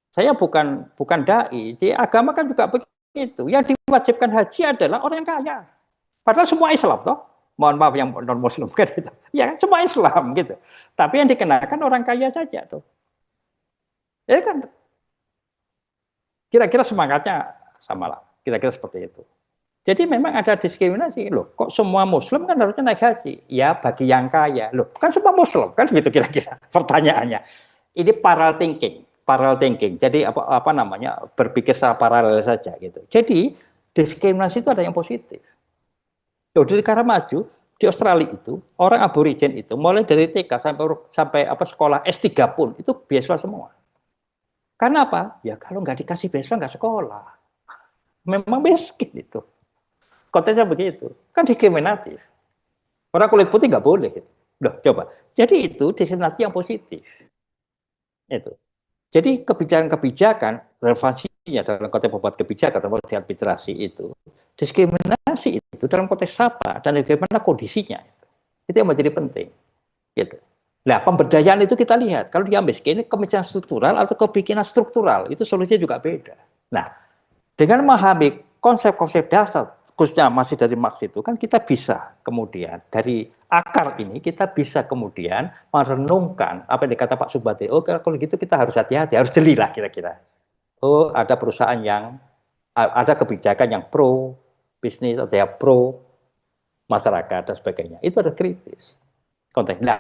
Saya bukan dai, di agama kan juga begitu. Yang diwajibkan haji adalah orang yang kaya. Padahal semua Islam toh. Mohon maaf yang non Muslim kan gitu. Ya semua Islam gitu. Tapi yang dikenakan orang kaya saja tuh. Ya kan. Kira-kira semangatnya sama lah. Kira-kira seperti itu. Jadi memang ada diskriminasi loh. Kok semua Muslim kan harusnya naik haji? Ya bagi yang kaya loh. Kan semua Muslim kan gitu kira-kira pertanyaannya. Ini parallel thinking. Jadi apa namanya berpikir secara paralel saja gitu. Jadi diskriminasi itu ada yang positif. Loh, di negara maju di Australia itu orang aborigin itu mulai dari TK sampai sekolah S3 pun itu beasiswa semua. Karena apa? Ya kalau nggak dikasih beasiswa nggak sekolah. Memang miskin itu. Konteksnya begitu. Kan diskriminatif. Orang kulit putih nggak boleh. Gitu. Loh, coba. Jadi itu diskriminasi yang positif. Itu. Jadi kebijakan-kebijakan relevansinya dalam konteks pembuat kebijakan atau administrasi itu diskriminasi itu dalam konteks apa dan bagaimana kondisinya itu yang menjadi penting. Gitu. Nah pemberdayaan itu kita lihat kalau dia miskin kemiskinan struktural atau kemiskinan struktural itu solusinya juga beda. Nah dengan memahami konsep-konsep dasar khususnya masih dari Marx itu kan kita bisa kemudian dari akar ini kita bisa kemudian merenungkan apa yang dikata Pak Subhati. Oh kalau gitu kita harus hati-hati, harus jeli lah kira-kira. Oh ada perusahaan yang ada kebijakan yang pro bisnis atau yang pro masyarakat dan sebagainya. Itu ada kritis. Konteks. Nah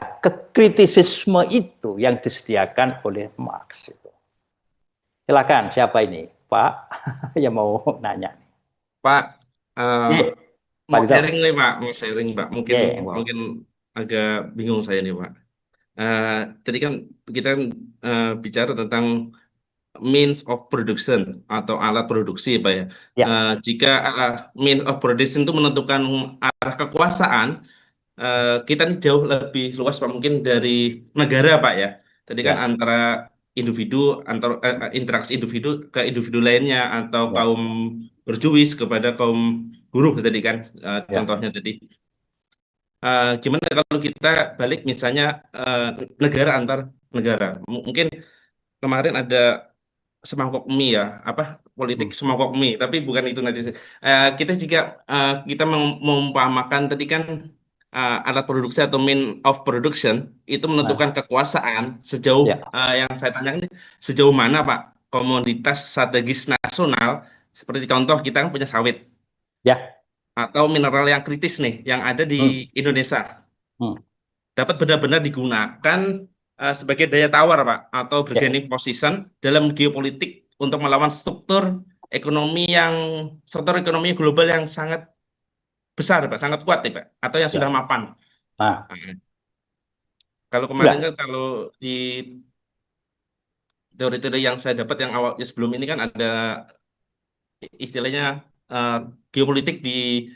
kritisisme itu yang disediakan oleh Marx itu. Silakan siapa ini Pak yang mau nanya. Pak, mau Rizal. sharing nih Pak, mau sharing Pak. Mungkin agak bingung saya nih Pak. Tadi kan kita bicara tentang means of production atau alat produksi Pak ya. Jika means of production itu menentukan arah kekuasaan, kita ini jauh lebih luas Pak mungkin dari negara Pak ya. Tadi kan antara individu antar interaksi individu ke individu lainnya atau Ya, kaum berjuis kepada kaum buruh tadi kan ya, contohnya tadi. Gimana kalau kita balik misalnya negara antar negara? Mungkin kemarin ada semangkok mie ya, apa politik hmm, semangkok mie, tapi bukan itu nanti. Kita jika kita mengumpamakan tadi kan alat produksi atau mean of production itu menentukan nah, kekuasaan sejauh ya, yang saya tanyakan ini, sejauh mana Pak komoditas strategis nasional seperti contoh kita kan punya sawit ya, atau mineral yang kritis nih yang ada di hmm, Indonesia hmm, dapat benar-benar digunakan sebagai daya tawar, Pak, atau ya, bargaining position dalam geopolitik untuk melawan struktur ekonomi global yang sangat besar, Pak, sangat kuat, nih, Pak, atau yang sudah ya. mapan. Nah, Nah, kalau kemarin itulah. kan kalau di teori-teori yang saya dapat yang awal sebelum ini kan ada istilahnya eh, geopolitik di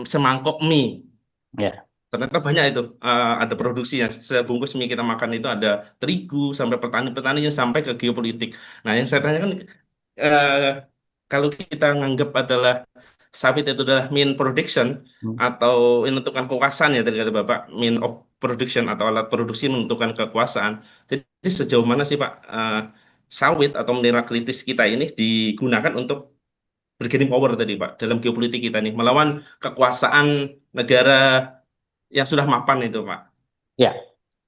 semangkok mie. Ya, Ternyata banyak itu ada produksi yang sebungkus mie kita makan itu ada terigu sampai petani-petaninya sampai ke geopolitik. Nah, yang saya tanyakan eh, kalau kita nganggap adalah sawit itu adalah mean production hmm, atau menentukan kekuasaan ya tadi kata Bapak, mean of production atau alat produksi menentukan kekuasaan. Jadi sejauh mana sih Pak sawit atau mineral kritis kita ini digunakan untuk bargaining power tadi Pak dalam geopolitik kita nih melawan kekuasaan negara yang sudah mapan itu, Pak. ya,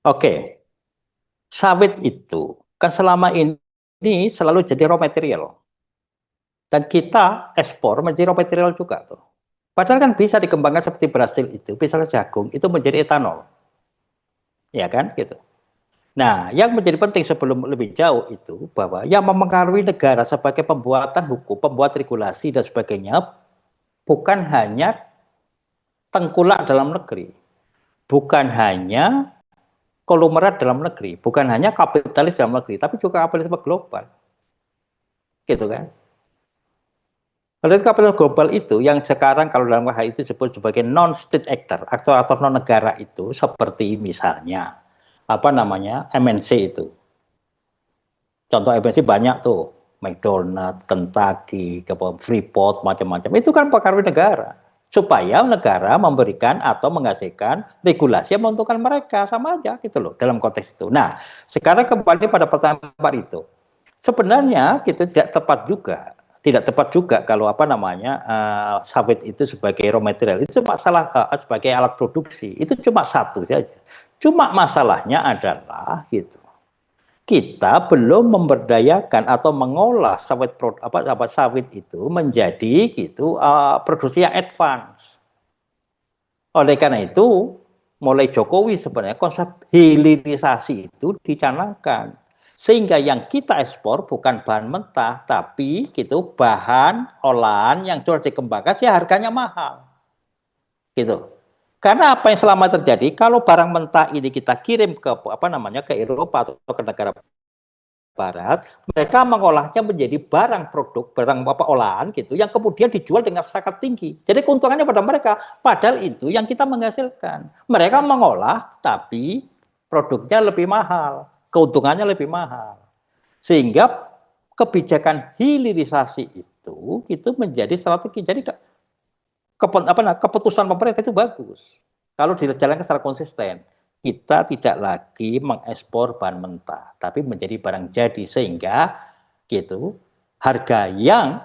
oke. Sawit itu kan selama ini selalu jadi raw material. Dan kita ekspor menjadi raw material juga tuh. Padahal kan bisa dikembangkan seperti Brasil itu, misalnya jagung itu menjadi etanol, ya kan gitu. Nah, yang menjadi penting sebelum lebih jauh itu bahwa yang mempengaruhi negara sebagai pembuatan hukum, pembuat regulasi dan sebagainya bukan hanya tengkulak dalam negeri, bukan hanya konglomerat dalam negeri, bukan hanya kapitalis dalam negeri, tapi juga kapitalisme global, gitu kan? Kalau kapitalisme global itu yang sekarang kalau dalam KHI itu disebut sebagai non-state actor atau non negara itu seperti misalnya apa namanya MNC itu. Contoh MNC banyak tuh, McDonald, Kentucky, Freeport, macam-macam. Itu kan pengaruh negara supaya negara memberikan atau menghasilkan regulasi yang menguntungkan mereka sama aja gitu loh dalam konteks itu. Nah, sekarang kembali pada pertanyaan Pak itu. Sebenarnya gitu tidak tepat juga kalau apa namanya sawit itu sebagai raw material itu cuma salah sebagai alat produksi itu cuma satu saja. Cuma masalahnya adalah gitu kita belum memberdayakan atau mengolah sawit itu menjadi gitu produksi yang advance. Oleh karena itu, mulai Jokowi sebenarnya konsep hilirisasi itu dicanangkan. Sehingga yang kita ekspor bukan bahan mentah, tapi gitu bahan olahan yang sudah dikembangkan sih harganya mahal. Gitu. Karena apa yang selama terjadi, kalau barang mentah ini kita kirim ke apa namanya ke Eropa atau ke negara Barat, mereka mengolahnya menjadi barang produk, barang apa olahan gitu, yang kemudian dijual dengan sangat tinggi. Jadi keuntungannya pada mereka, padahal itu yang kita menghasilkan. Mereka mengolah, tapi produknya lebih mahal, keuntungannya lebih mahal. Sehingga kebijakan hilirisasi itu menjadi strategi. Jadi keputusan pemerintah itu bagus. Kalau dijalankan secara konsisten kita tidak lagi mengekspor bahan mentah, tapi menjadi barang jadi sehingga gitu harga yang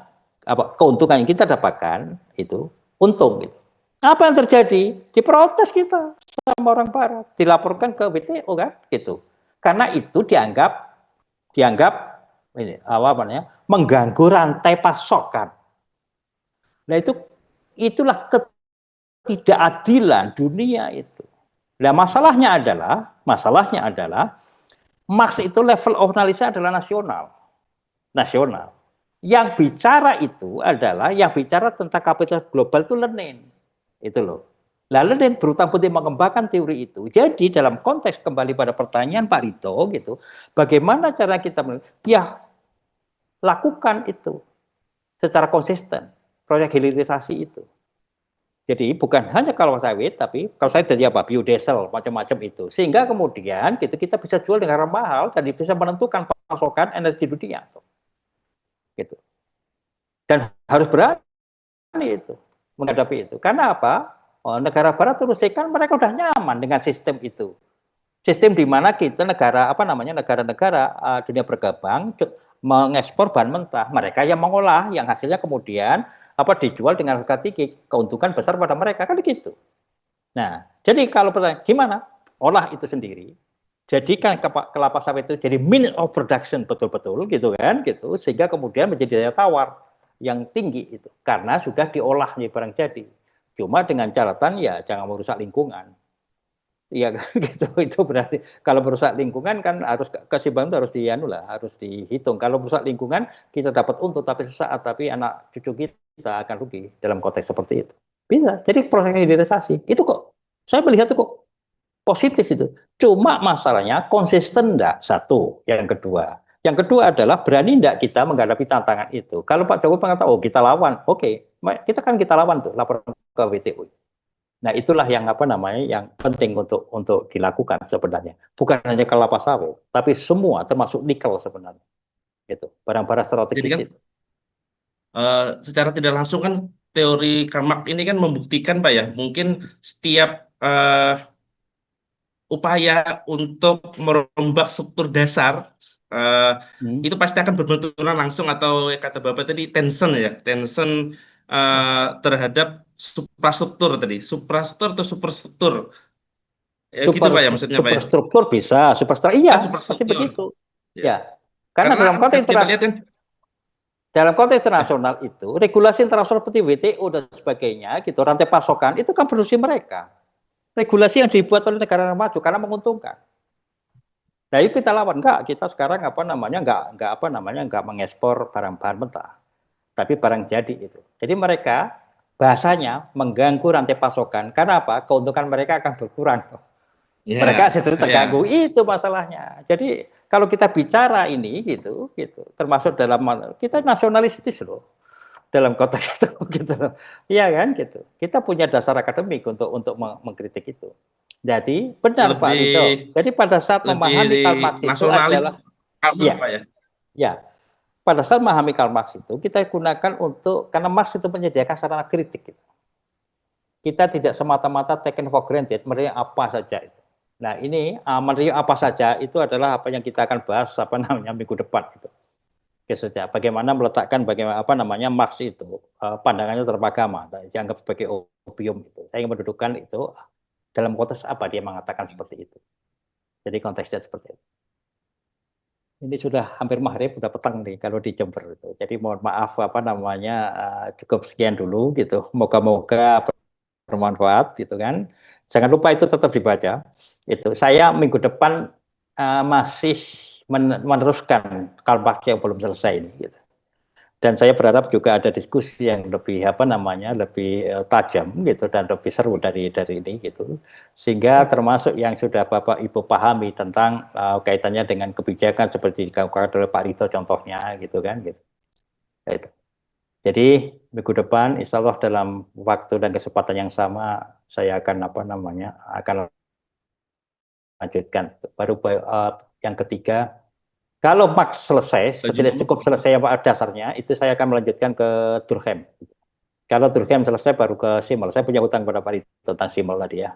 keuntungan yang kita dapatkan itu untung gitu. Apa yang terjadi? Diprotes kita sama orang Barat, dilaporkan ke WTO kan gitu. Karena itu dianggap ini apa namanya mengganggu rantai pasokan. Nah itulah ketidakadilan dunia itu. Nah, masalahnya adalah Marx itu level of analisa adalah nasional. Nasional. Yang bicara itu adalah yang bicara tentang kapitalisme global itu Lenin. Itu loh. Nah, Lenin berutang-budi mengembangkan teori itu. Jadi dalam konteks kembali pada pertanyaan Pak Rito gitu, bagaimana cara kita ya lakukan itu secara konsisten proyek hilirisasi itu. Jadi bukan hanya kelapa sawit, tapi kalau saya dari apa biodiesel macam-macam itu, sehingga kemudian gitu kita bisa jual dengan harga mahal dan bisa menentukan pasokan energi dunia, gitu. Dan harus berani itu menghadapi itu. Karena apa? Negara Barat Rusia kan mereka udah nyaman dengan sistem itu. Sistem di mana kita negara negara-negara dunia berkembang mengekspor bahan mentah, mereka yang mengolah, yang hasilnya kemudian dijual dengan harga tinggi, keuntungan besar pada mereka kan gitu. Nah, jadi kalau pertanyaan gimana olah itu sendiri, jadikan kelapa sawit itu jadi means of production betul-betul gitu kan, gitu sehingga kemudian menjadi daya tawar yang tinggi itu karena sudah diolah nih barang jadi. Cuma dengan catatan ya jangan merusak lingkungan. Iya kan gitu. Itu berarti kalau merusak lingkungan kan harus keseimbangan itu harus dihitung. Kalau merusak lingkungan kita dapat untung tapi sesaat, tapi anak cucu kita akan rugi dalam konteks seperti itu. Bisa. Jadi proses hilirisasi itu kok saya melihat itu kok positif itu. Cuma masalahnya konsisten enggak? Satu. Yang kedua adalah berani enggak kita menghadapi tantangan itu. Kalau Pak Jokowi mengatakan, oh kita lawan, oke, kita lawan tuh laporan ke WTO. Nah, itulah yang yang penting untuk dilakukan sebenarnya. Bukan hanya kelapa sawit, tapi semua termasuk nikel sebenarnya. Itu barang-barang Jadi strategis kan itu. secara tidak langsung kan teori Karl Marx ini kan membuktikan Pak ya, mungkin setiap upaya untuk merombak struktur dasar itu pasti akan berbenturan langsung atau kata Bapak tadi tension ya, tension terhadap suprastruktur tadi, suprastruktur atau superstruktur. Ya gitu Pak ya maksudnya Pak ya. Superstruktur bisa, superstruktur iya, pasti Superstruktur. begitu. Ya. Ya. Karena Karena kita lihat kan dalam konteks internasional itu, regulasi internasional seperti WTO dan sebagainya, gitu, rantai pasokan itu kan produksi mereka. Regulasi yang dibuat oleh negara maju karena menguntungkan. Nah, itu kita lawan enggak, kita sekarang enggak mengekspor barang-bahan mentah, tapi barang jadi itu. Jadi mereka bahasanya mengganggu rantai pasokan. Karena apa? Keuntungan mereka akan berkurang. ya, Mereka situ terganggu, ya. itu masalahnya. Jadi kalau kita bicara ini gitu, termasuk dalam kita nasionalistis loh dalam konteks itu, gitu loh. Iya kan, gitu. Kita punya dasar akademik untuk mengkritik itu. Jadi benar Pak Rido. Lebih Jadi pada saat memahami Karl Marx itu nasionalis adalah, apa Pak ya? ya, pada saat memahami Karl Marx itu kita gunakan karena Marx itu menyediakan sarana kritik. Gitu. Kita tidak semata-mata taken for granted menerima apa saja itu. Nah ini menerima apa saja itu adalah apa yang kita akan bahas minggu depan itu. Saja. Bagaimana meletakkan Marx itu pandangannya terhadap agama, dianggap sebagai opium itu. Saya ingin mendudukkan itu dalam konteks apa dia mengatakan seperti itu. Jadi konteksnya seperti itu. Ini sudah hampir maghrib, sudah petang nih kalau di Jember itu. Jadi mohon maaf cukup sekian dulu gitu. Moga-moga bermanfaat gitu kan. Jangan lupa itu tetap dibaca. Itu saya minggu depan masih meneruskan Karl Marx yang belum selesai ini gitu. Dan saya berharap juga ada diskusi yang lebih lebih tajam gitu dan lebih seru dari ini gitu. Sehingga termasuk yang sudah Bapak Ibu pahami tentang kaitannya dengan kebijakan seperti dikatakan oleh Pak Rito contohnya gitu kan gitu. Gitu. Jadi minggu depan insya Allah dalam waktu dan kesempatan yang sama saya akan akan lanjutkan. Baru yang ketiga, kalau Marx selesai, setidaknya cukup selesai dasarnya, itu saya akan melanjutkan ke Durkheim. Kalau Durkheim selesai baru ke Simmel. Saya punya hutang pada Pak Rito tentang Simmel tadi ya.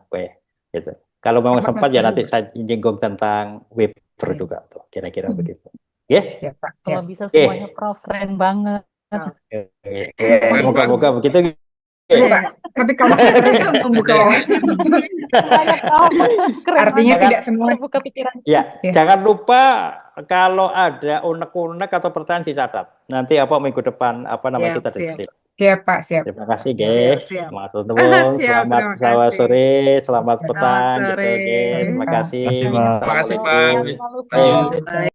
Gitu. Kalau memang sempat ya nanti saya nyinggung tentang Weber juga tuh, kira-kira begitu. Ya. Siap, Pak. Kalau Siap. bisa semuanya Prof, keren banget. Moga-moga begitu. Pak, tapi kalau saya sering membuka wawasan. Banyak Prof. Keren Artinya banget. tidak semua. Terbuka pikiran. Ya, Ya. jangan lupa kalau ada unek-unek atau pertanyaan dicatat. Nanti minggu depan Siap, kita siap. diskusi. Siap, Pak, siap. Terima kasih, Siap, Ge. siap. Selamat Siap, selamat terima kasih. sore, selamat Selamat petang gitu, sore. Ge. Terima kasih. Terima kasih, Pak. Terima kasih Pak. Assalamualaikum. Jangan lupa. Ayo. Baik.